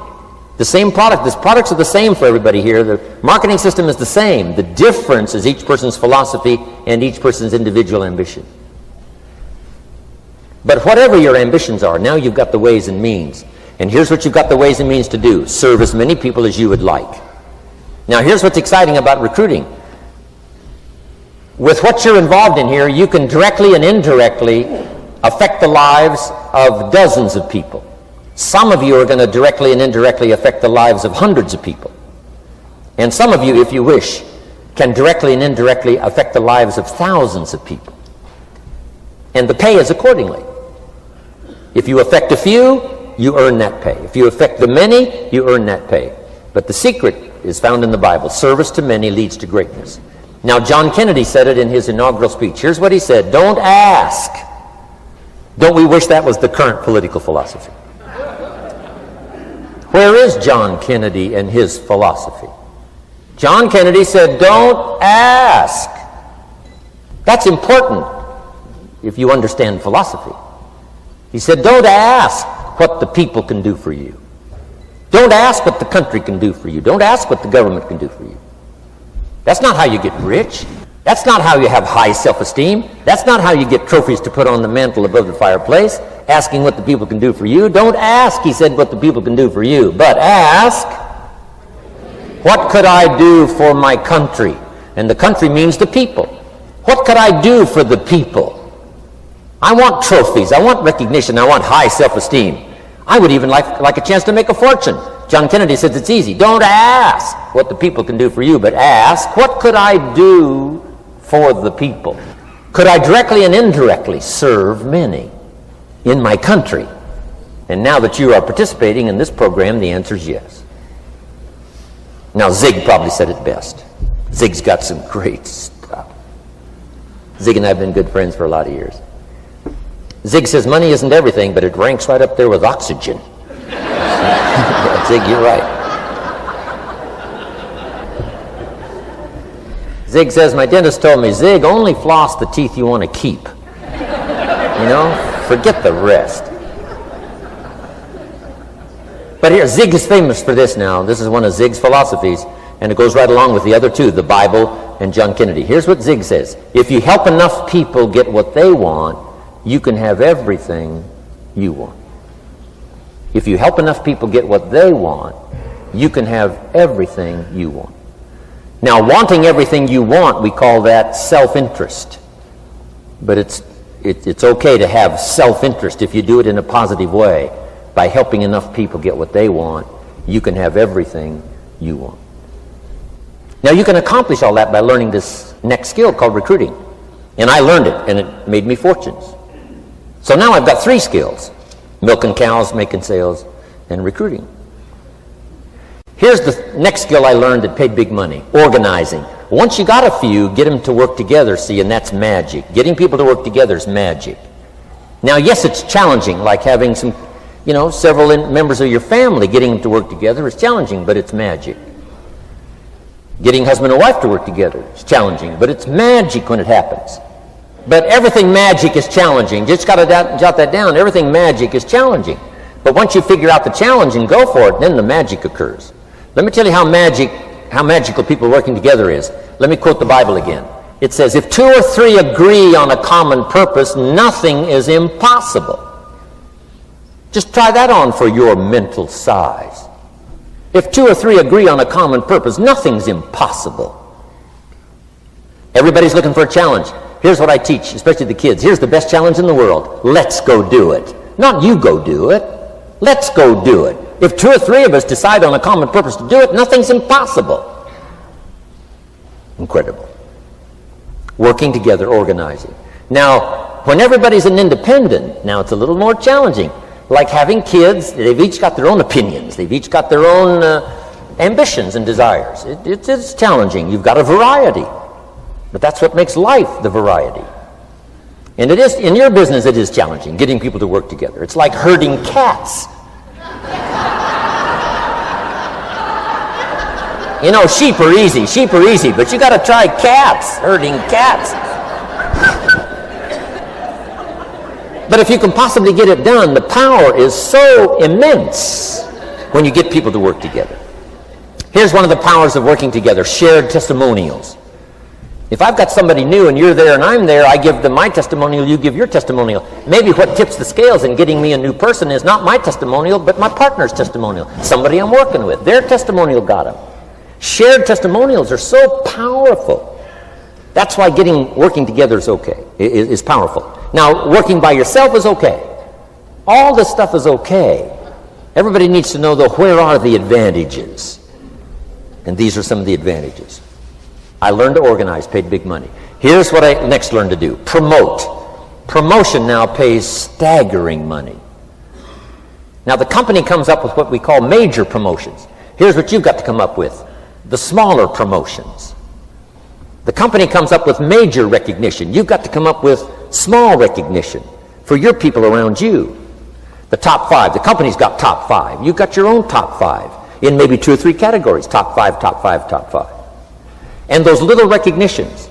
The same product. The products are the same for everybody here. The marketing system is the same. The difference is each person's philosophy and each person's individual ambition. But whatever your ambitions are, now you've got the ways and means. And here's what you've got the ways and means to do. Serve as many people as you would like. Now here's what's exciting about recruiting. With what you're involved in here, you can directly and indirectly affect the lives of dozens of people. Some of you are going to directly and indirectly affect the lives of hundreds of people. And some of you, if you wish, can directly and indirectly affect the lives of thousands of people. And the pay is accordingly. If you affect a few, you earn that pay. If you affect the many, you earn that pay. But the secret is found in the Bible. Service to many leads to greatness. Now, John Kennedy said it in his inaugural speech. Here's what he said: don't ask. Don't we wish that was the current political philosophy? Where is John Kennedy and his philosophy? John Kennedy said, don't ask. That's important if you understand philosophy. He said, don't ask what the people can do for you. Don't ask what the country can do for you. Don't ask what the government can do for you. That's not how you get rich. That's not how you have high self-esteem. That's not how you get trophies to put on the mantle above the fireplace, asking what the people can do for you. Don't ask, he said, what the people can do for you, but ask, what could I do for my country? And the country means the people. What could I do for the people? I want trophies. I want recognition. I want high self-esteem. I would even like a chance to make a fortune. John Kennedy says it's easy. Don't ask what the people can do for you, but ask, what could I do for the people? Could I directly and indirectly serve many in my country? And now that you are participating in this program, the answer is yes. Now, Zig probably said it best. Zig's got some great stuff. Zig and I have been good friends for a lot of years. Zig says money isn't everything, but it ranks right up there with oxygen. Yeah, Zig, you're right. Zig says, my dentist told me, Zig, only floss the teeth you want to keep. You know, forget the rest. But here, Zig is famous for this now. This is one of Zig's philosophies, and it goes right along with the other two, the Bible and John Kennedy. Here's what Zig says: if you help enough people get what they want, you can have everything you want. If you help enough people get what they want, you can have everything you want. Now, wanting everything you want, we call that self-interest. But it's okay to have self-interest if you do it in a positive way. By helping enough people get what they want, you can have everything you want. Now, you can accomplish all that by learning this next skill called recruiting. And I learned it, and it made me fortunes. So now I've got 3 skills: milking cows, making sales, and recruiting. Here's the next skill I learned that paid big money: organizing. Once you got a few, get them to work together, see, and that's magic. Getting people to work together is magic. Now, yes, it's challenging, like having several members of your family. Getting them to work together is challenging, but it's magic. Getting husband and wife to work together is challenging, but it's magic when it happens. But everything magic is challenging. Just got to jot that down. Everything magic is challenging. But once you figure out the challenge and go for it, then the magic occurs. Let me tell you how magical people working together is. Let me quote the Bible again. It says, if 2 or 3 agree on a common purpose, nothing is impossible. Just try that on for your mental size. If 2 or 3 agree on a common purpose, nothing's impossible. Everybody's looking for a challenge. Here's what I teach, especially the kids. Here's the best challenge in the world. Let's go do it. Not you go do it. Let's go do it. If 2 or 3 of us decide on a common purpose to do it, nothing's impossible. Incredible. Working together, organizing. Now, when everybody's an independent, now it's a little more challenging. Like having kids, they've each got their own opinions. They've each got their own ambitions and desires. It's challenging. You've got a variety. But that's what makes life the variety. And it is, in your business, it is challenging, getting people to work together. It's like herding cats. You know, sheep are easy, but you got to try cats, herding cats. But if you can possibly get it done, the power is so immense when you get people to work together. Here's one of the powers of working together: shared testimonials. If I've got somebody new and you're there and I'm there, I give them my testimonial, you give your testimonial. Maybe what tips the scales in getting me a new person is not my testimonial, but my partner's testimonial. Somebody I'm working with, their testimonial got them. Shared testimonials are so powerful. That's why working together is powerful. Now, working by yourself is okay. All this stuff is okay. Everybody needs to know, though, where are the advantages? And these are some of the advantages. I learned to organize, paid big money. Here's what I next learned to do: promote. Promotion now pays staggering money. Now, the company comes up with what we call major promotions. Here's what you've got to come up with: the smaller promotions. The company comes up with major recognition. You've got to come up with small recognition for your people around you. The top 5. The company's got top 5. You've got your own top 5 in maybe 2 or 3 categories: top 5, top 5, top 5. And those little recognitions,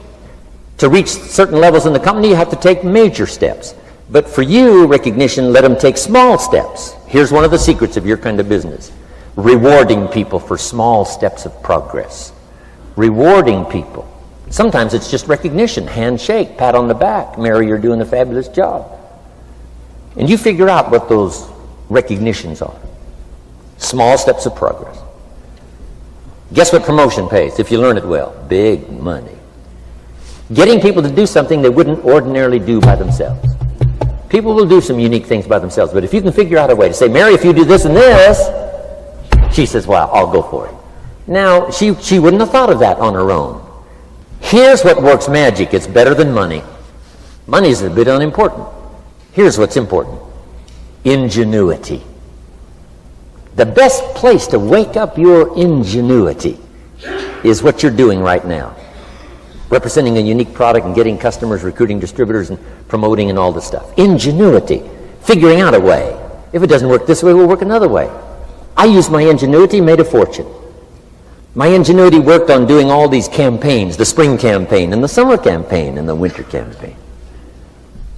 to reach certain levels in the company, you have to take major steps. But for you, recognition, let them take small steps. Here's one of the secrets of your kind of business: rewarding people for small steps of progress. Rewarding people. Sometimes it's just recognition, handshake, pat on the back, Mary, you're doing a fabulous job. And you figure out what those recognitions are. Small steps of progress. Guess what promotion pays if you learn it well? Big money. Getting people to do something they wouldn't ordinarily do by themselves. People will do some unique things by themselves, but if you can figure out a way to say, Mary, if you do this and this, she says, well, I'll go for it. Now, she wouldn't have thought of that on her own. Here's what works magic. It's better than money. Money's a bit unimportant. Here's what's important: ingenuity. The best place to wake up your ingenuity is what you're doing right now. Representing a unique product and getting customers, recruiting distributors, and promoting and all this stuff. Ingenuity. Figuring out a way. If it doesn't work this way, we'll work another way. I used my ingenuity, made a fortune. My ingenuity worked on doing all these campaigns: the spring campaign and the summer campaign and the winter campaign.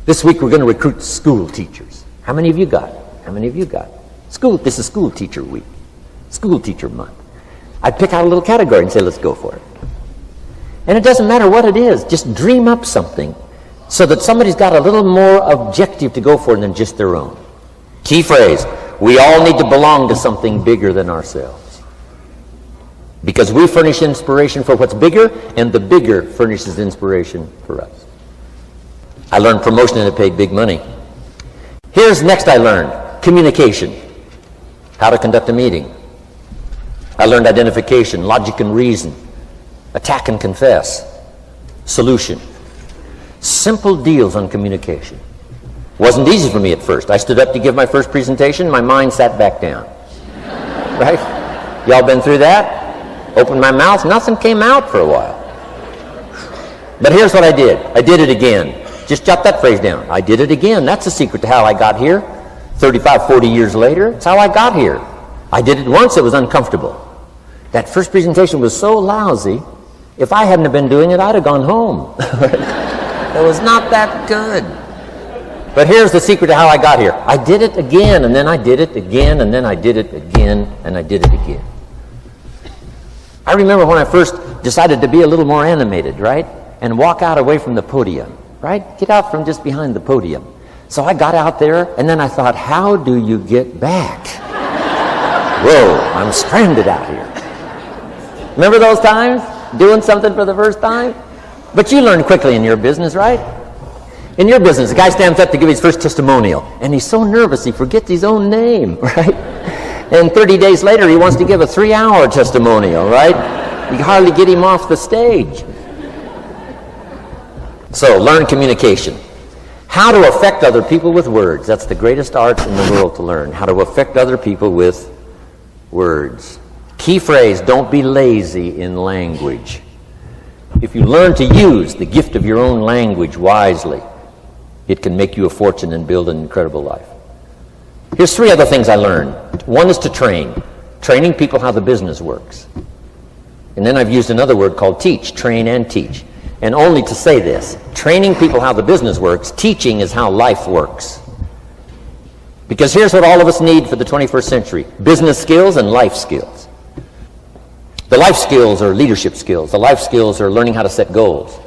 This week we're going to recruit school teachers. How many of you got? How many of you got? This is school teacher week. School teacher month. I'd pick out a little category and say, let's go for it. And it doesn't matter what it is. Just dream up something so that somebody's got a little more objective to go for than just their own. Key phrase: we all need to belong to something bigger than ourselves. Because we furnish inspiration for what's bigger, and the bigger furnishes inspiration for us. I learned promotion and it paid big money. Here's next I learned: communication. How to conduct a meeting. I learned identification, logic and reason, attack and confess, solution. Simple deals on communication. Wasn't easy for me at first. I stood up to give my first presentation, my mind sat back down. Right? Y'all been through that? Opened my mouth, nothing came out for a while. But here's what I did. I did it again. Just jot that phrase down. I did it again. That's the secret to how I got here. 35, 40 years later, it's how I got here. I did it once, it was uncomfortable. That first presentation was so lousy, if I hadn't have been doing it, I'd have gone home. It was not that good. But here's the secret to how I got here. I did it again, and then I did it again, and then I did it again, and I did it again. I remember when I first decided to be a little more animated, right? And walk out away from the podium, right? Get out from just behind the podium. So I got out there, and then I thought, how do you get back? Whoa, I'm stranded out here. Remember those times? Doing something for the first time? But you learn quickly in your business, right? In your business, the guy stands up to give his first testimonial, and he's so nervous he forgets his own name, right? And 30 days later, he wants to give a 3-hour testimonial, right? You can hardly get him off the stage. So, learn communication. How to affect other people with words. That's the greatest art in the world to learn. How to affect other people with words. Key phrase: don't be lazy in language. If you learn to use the gift of your own language wisely, it can make you a fortune and build an incredible life. Here's 3 other things I learned. One is to train. Training people how the business works. And then I've used another word called teach. Train and teach. And only to say this: training people how the business works, teaching is how life works. Because here's what all of us need for the 21st century: business skills and life skills. The life skills are leadership skills. The life skills are learning how to set goals.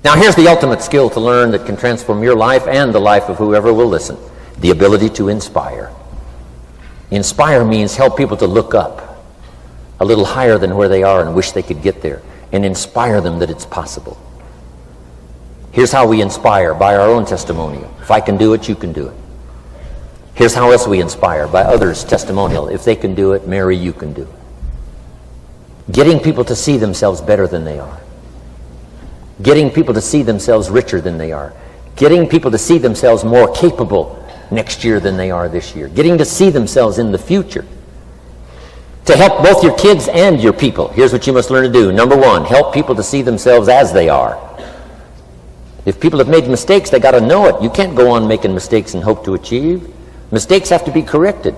Now here's the ultimate skill to learn that can transform your life and the life of whoever will listen: the ability to inspire. Inspire means help people to look up a little higher than where they are and wish they could get there, and inspire them that it's possible. Here's how we inspire: by our own testimonial. If I can do it, you can do it. Here's how else we inspire: by others' testimonial. If they can do it, Mary, you can do it. Getting people to see themselves better than they are. Getting people to see themselves richer than they are. Getting people to see themselves more capable next year than they are this year. Getting to see themselves in the future. To help both your kids and your people, here's what you must learn to do. Number one, help people to see themselves as they are. If people have made mistakes, they got to know it. You can't go on making mistakes and hope to achieve. Mistakes have to be corrected.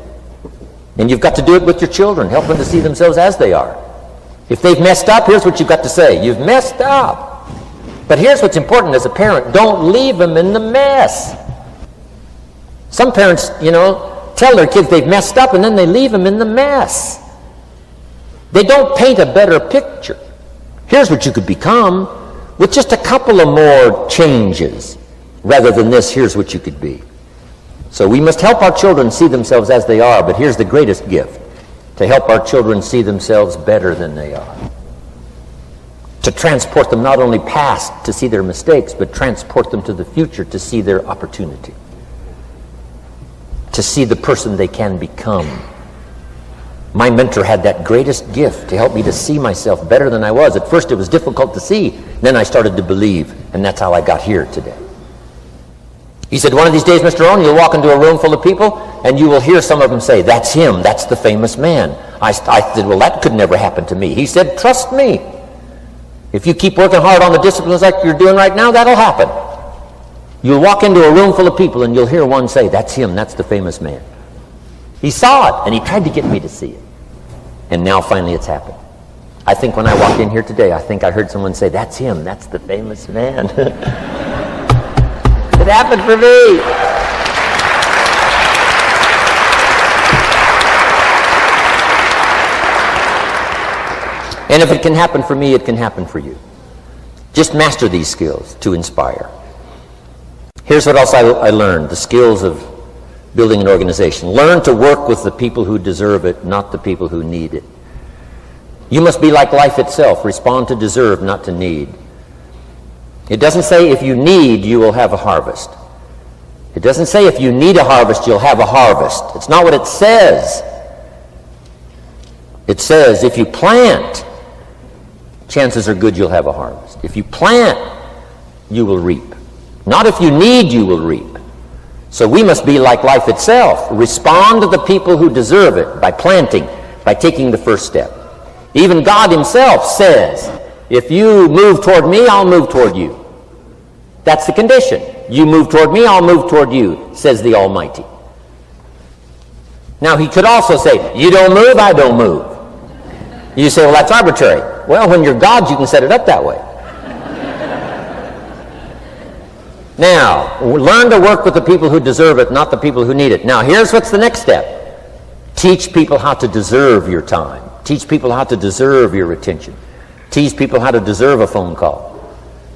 And you've got to do it with your children. Help them to see themselves as they are. If they've messed up, here's what you've got to say. You've messed up. But here's what's important as a parent. Don't leave them in the mess. Some parents, tell their kids they've messed up and then they leave them in the mess. They don't paint a better picture. Here's what you could become with just a couple of more changes. Rather than this, here's what you could be. So we must help our children see themselves as they are, but here's the greatest gift. To help our children see themselves better than they are. To transport them not only past to see their mistakes, but transport them to the future to see their opportunity. To see the person they can become. My mentor had that greatest gift to help me to see myself better than I was. At first it was difficult to see, then I started to believe, and that's how I got here today. He said, one of these days, Mr. Rohn, you'll walk into a room full of people, and you will hear some of them say, that's him, that's the famous man. I said, well, that could never happen to me. He said, trust me. If you keep working hard on the disciplines like you're doing right now, that'll happen. You'll walk into a room full of people, and you'll hear one say, that's him, that's the famous man. He saw it, and he tried to get me to see it. And now finally it's happened. I think when I walked in here today, I think I heard someone say, that's him, that's the famous man. It happened for me. And if it can happen for me, it can happen for you. Just master these skills to inspire. Here's what else I learned, the skills of building an organization. Learn to work with the people who deserve it, not the people who need it. You must be like life itself. Respond to deserve, not to need. It doesn't say if you need, you will have a harvest. It doesn't say if you need a harvest, you'll have a harvest. It's not what it says. It says if you plant, chances are good you'll have a harvest. If you plant, you will reap. Not if you need, you will reap. So we must be like life itself. Respond to the people who deserve it by planting, by taking the first step. Even God himself says, if you move toward me, I'll move toward you. That's the condition. You move toward me, I'll move toward you, says the Almighty. Now he could also say, you don't move, I don't move. You say, well, that's arbitrary. Well, when you're God, you can set it up that way. Now, learn to work with the people who deserve it, not the people who need it. Now, here's what's the next step. Teach people how to deserve your time. Teach people how to deserve your attention. Teach people how to deserve a phone call.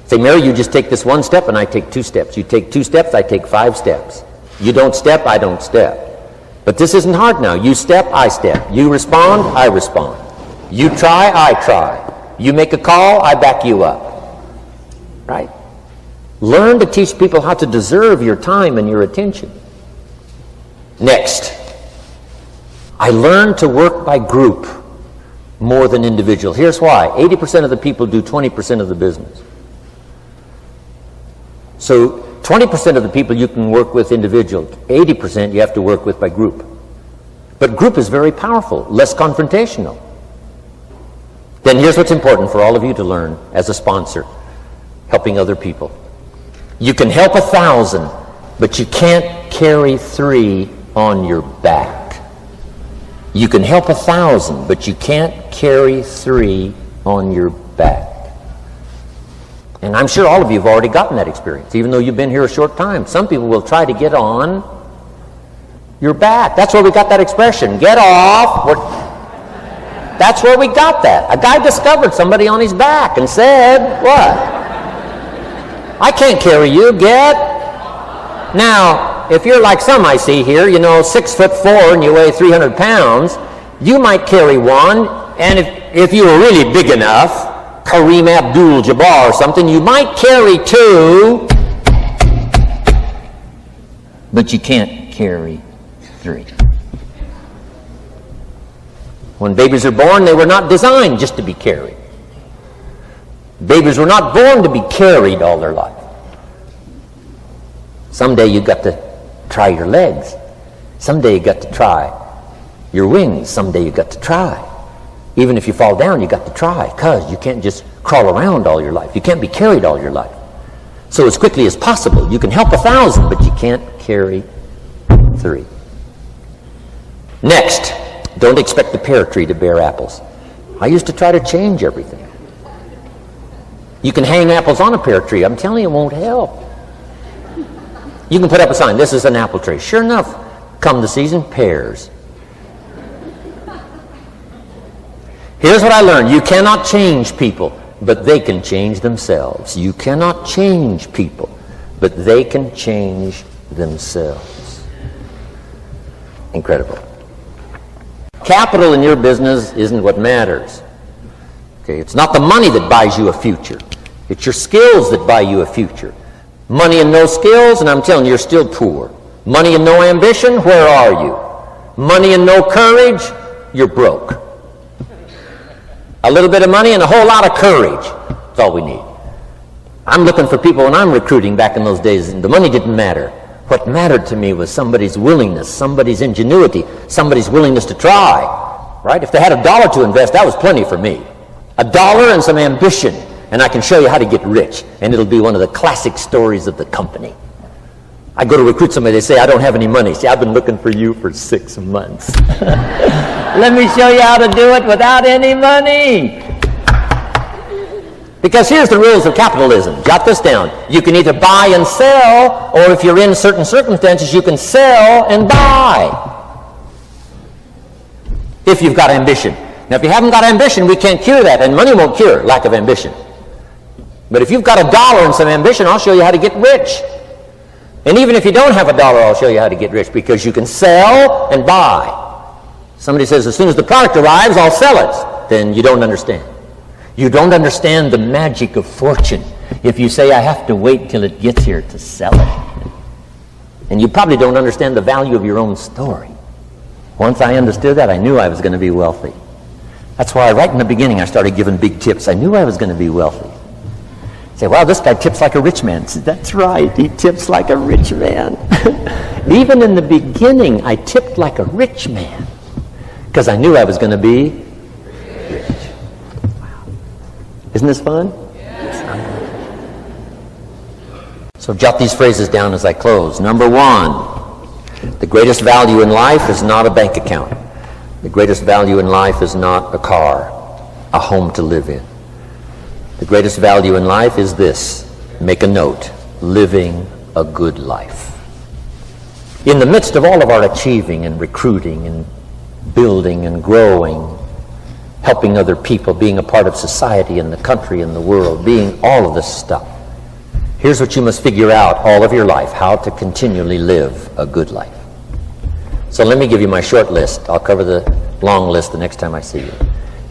Say, Mary, you just take this one step and I take 2 steps. You take 2 steps, I take 5 steps. You don't step, I don't step. But this isn't hard now. You step, I step. You respond, I respond. You try, I try. You make a call, I back you up. Right? Learn to teach people how to deserve your time and your attention. Next, I learned to work by group more than individual. Here's why. 80% of the people do 20% of the business. So 20% of the people you can work with individual, 80% you have to work with by group. But group is very powerful, less confrontational. Then here's what's important for all of you to learn as a sponsor, helping other people. You can help 1,000, but you can't carry 3 on your back. You can help 1,000, but you can't carry 3 on your back. And I'm sure all of you have already gotten that experience, even though you've been here a short time. Some people will try to get on your back. That's where we got that expression, get off. That's where we got that. A guy discovered somebody on his back and said, what? I can't carry you, get. Now, if you're like some I see here, 6'4" and you weigh 300 pounds, you might carry one, and if you were really big enough, Kareem Abdul-Jabbar or something, you might carry 2, but you can't carry 3. When babies are born, they were not designed just to be carried. Babies were not born to be carried all their life. Someday you've got to try your legs. Someday you got to try your wings. Someday you got to try. Even if you fall down, you got to try, because you can't just crawl around all your life. You can't be carried all your life. So as quickly as possible, you can help 1,000, but you can't carry 3. Next, don't expect the pear tree to bear apples. I used to try to change everything. You can hang apples on a pear tree. I'm telling you, it won't help. You can put up a sign, this is an apple tree. Sure enough, come the season, pears. Here's what I learned. You cannot change people, but they can change themselves. You cannot change people, but they can change themselves. Incredible. Capital in your business isn't what matters. Okay, it's not the money that buys you a future. It's your skills that buy you a future. Money and no skills, and I'm telling you, you're still poor. Money and no ambition, where are you? Money and no courage, you're broke. A little bit of money and a whole lot of courage. That's all we need. I'm looking for people when I'm recruiting back in those days, and the money didn't matter. What mattered to me was somebody's willingness, somebody's ingenuity, somebody's willingness to try. Right? If they had $1 to invest, that was plenty for me. $1 and some ambition, and I can show you how to get rich. And it'll be one of the classic stories of the company. I go to recruit somebody, they say, I don't have any money. See, I've been looking for you for 6 months. Let me show you how to do it without any money. Because here's the rules of capitalism. Jot this down. You can either buy and sell, or if you're in certain circumstances, you can sell and buy. If you've got ambition. Now, if you haven't got ambition, we can't cure that, and money won't cure lack of ambition. But if you've got $1 and some ambition, I'll show you how to get rich. And even if you don't have $1, I'll show you how to get rich, because you can sell and buy. Somebody says, as soon as the product arrives, I'll sell it. Then you don't understand. You don't understand the magic of fortune if you say, I have to wait till it gets here to sell it. And you probably don't understand the value of your own story. Once I understood that, I knew I was going to be wealthy. That's why right in the beginning I started giving big tips. I knew I was going to be wealthy. Say, wow, this guy tips like a rich man. Say, that's right, he tips like a rich man. Even in the beginning, I tipped like a rich man because I knew I was going to be rich. Wow. Isn't this fun? Yeah. So jot these phrases down as I close. Number 1, the greatest value in life is not a bank account. The greatest value in life is not a car, a home to live in. The greatest value in life is this. Make a note. Living a good life. In the midst of all of our achieving and recruiting and building and growing, helping other people, being a part of society and the country and the world, being all of this stuff, here's what you must figure out all of your life, how to continually live a good life. So let me give you my short list. I'll cover the long list the next time I see you.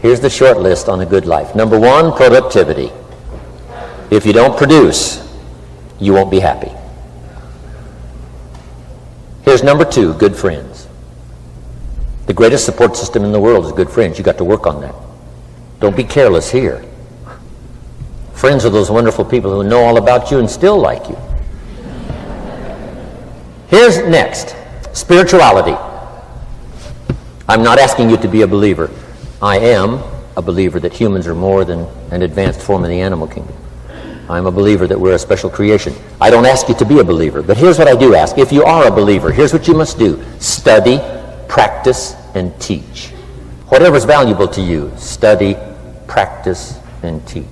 Here's the short list on a good life. Number 1, productivity. If you don't produce, you won't be happy. Here's number 2, good friends. The greatest support system in the world is good friends. You got to work on that. Don't be careless here. Friends are those wonderful people who know all about you and still like you. Here's next, spirituality. I'm not asking you to be a believer. I am a believer that humans are more than an advanced form of the animal kingdom. I'm a believer that we're a special creation. I don't ask you to be a believer, but here's what I do ask. If you are a believer, here's what you must do. Study, practice, and teach. Whatever's valuable to you, study, practice, and teach.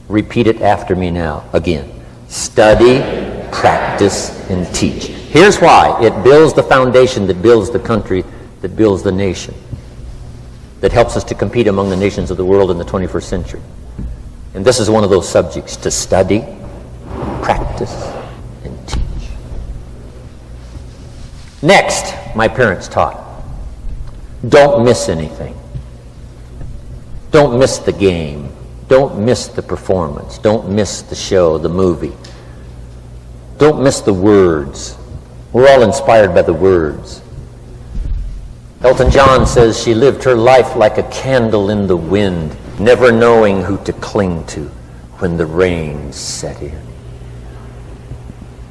Repeat it after me now. Again. Study, practice, and teach. Here's why. It builds the foundation that builds the country, that builds the nation, that helps us to compete among the nations of the world in the 21st century. And this is one of those subjects, to study, practice, and teach. Next, my parents taught, don't miss anything. Don't miss the game. Don't miss the performance. Don't miss the show, the movie. Don't miss the words. We're all inspired by the words. Elton John says she lived her life like a candle in the wind, never knowing who to cling to when the rain set in.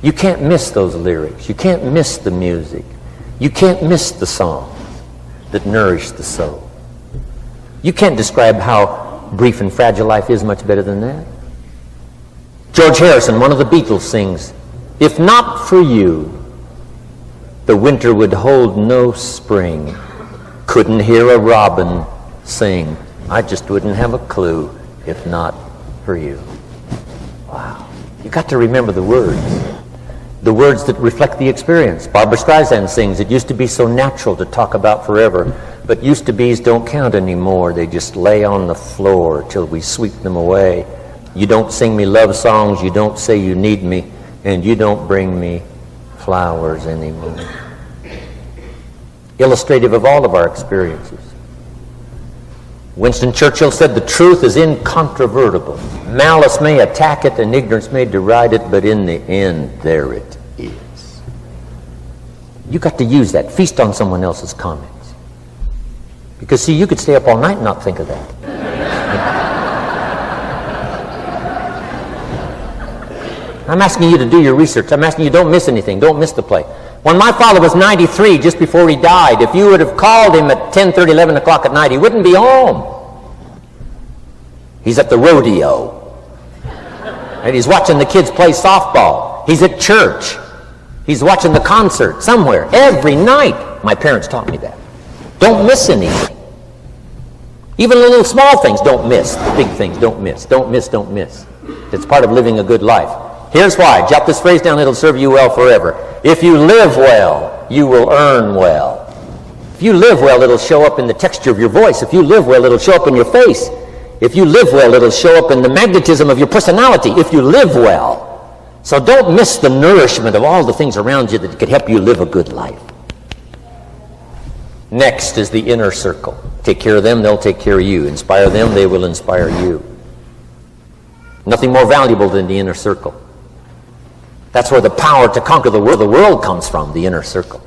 You can't miss those lyrics. You can't miss the music. You can't miss the songs that nourish the soul. You can't describe how brief and fragile life is much better than that. George Harrison, one of the Beatles, sings, "If not for you, the winter would hold no spring. Couldn't hear a robin sing. I just wouldn't have a clue if not for you." Wow. You got to remember the words that reflect the experience. Barbra Streisand sings, "It used to be so natural to talk about forever, but used-to-bes don't count anymore. They just lay on the floor till we sweep them away. You don't sing me love songs, you don't say you need me, and you don't bring me flowers anymore." Illustrative of all of our experiences. Winston Churchill said, "The truth is incontrovertible. Malice may attack it and ignorance may deride it, but in the end, there it is." You got to use that. Feast on someone else's comments. Because, see, you could stay up all night and not think of that. I'm asking you to do your research. I'm asking you, don't miss anything. Don't miss the play. When my father was 93, just before he died, if you would have called him at 10:30, 11 o'clock at night, he wouldn't be home. He's at the rodeo. And he's watching the kids play softball. He's at church. He's watching the concert somewhere. Every night. My parents taught me that. Don't miss anything. Even the little small things, don't miss. The big things, don't miss. Don't miss, don't miss. It's part of living a good life. Here's why. Jot this phrase down. It'll serve you well forever. If you live well, you will earn well. If you live well, it'll show up in the texture of your voice. If you live well, it'll show up in your face. If you live well, it'll show up in the magnetism of your personality. If you live well. So don't miss the nourishment of all the things around you that could help you live a good life. Next is the inner circle. Take care of them, they'll take care of you. Inspire them, they will inspire you. Nothing more valuable than the inner circle. That's where the power to conquer the world comes from, the inner circle.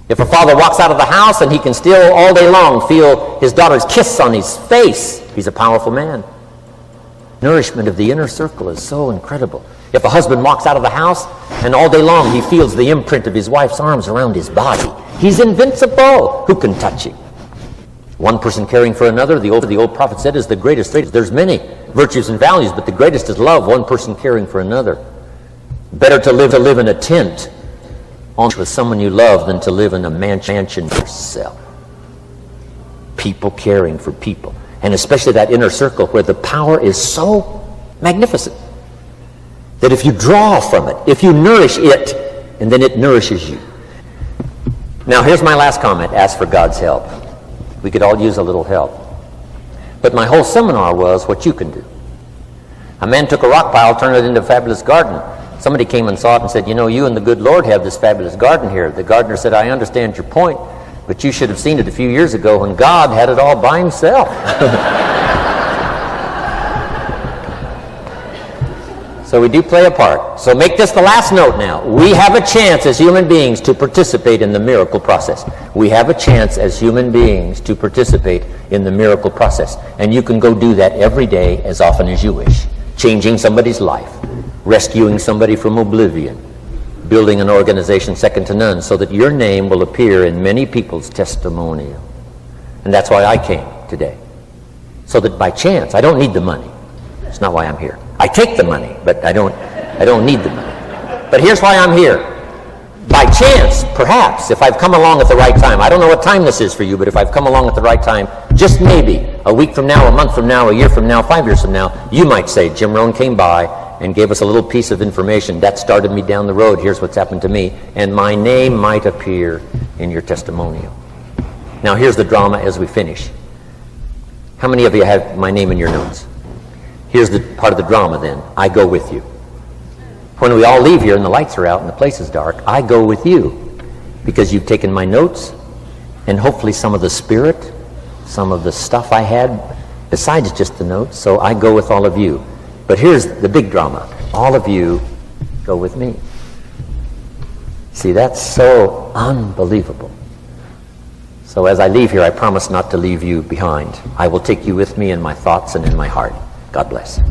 If a father walks out of the house and he can still all day long feel his daughter's kiss on his face, he's a powerful man. Nourishment of the inner circle is so incredible. If a husband walks out of the house and all day long he feels the imprint of his wife's arms around his body, he's invincible. Who can touch him? One person caring for another, the old prophet said, is the greatest. There's many virtues and values, but the greatest is love, one person caring for another. Better to live in a tent with someone you love than to live in a mansion yourself. People caring for people. And especially that inner circle where the power is so magnificent that if you draw from it, if you nourish it, and then it nourishes you. Now here's my last comment. Ask for God's help. We could all use a little help. But my whole seminar was what you can do. A man took a rock pile, turned it into a fabulous garden. Somebody came and saw it and said, "You know, you and the good Lord have this fabulous garden here." The gardener said, "I understand your point, but you should have seen it a few years ago when God had it all by himself." So we do play a part. So make this the last note now. We have a chance as human beings to participate in the miracle process. We have a chance as human beings to participate in the miracle process. And you can go do that every day as often as you wish. Changing somebody's life. Rescuing somebody from oblivion, building an organization second to none so that your name will appear in many people's testimonial. And that's why I came today. So that by chance, I don't need the money. It's not why I'm here. I take the money, but I don't need the money. But here's why I'm here. By chance, perhaps, if I've come along at the right time, I don't know what time this is for you, but if I've come along at the right time, just maybe, a week from now, a month from now, a year from now, 5 years from now, you might say, Jim Rohn came by and gave us a little piece of information. That started me down the road. Here's what's happened to me. And my name might appear in your testimonial. Now here's the drama as we finish. How many of you have my name in your notes? Here's the part of the drama then. I go with you. When we all leave here and the lights are out and the place is dark, I go with you because you've taken my notes and hopefully some of the spirit, some of the stuff I had besides just the notes. So I go with all of you. But here's the big drama. All of you go with me. See, that's so unbelievable. So as I leave here, I promise not to leave you behind. I will take you with me in my thoughts and in my heart. God bless.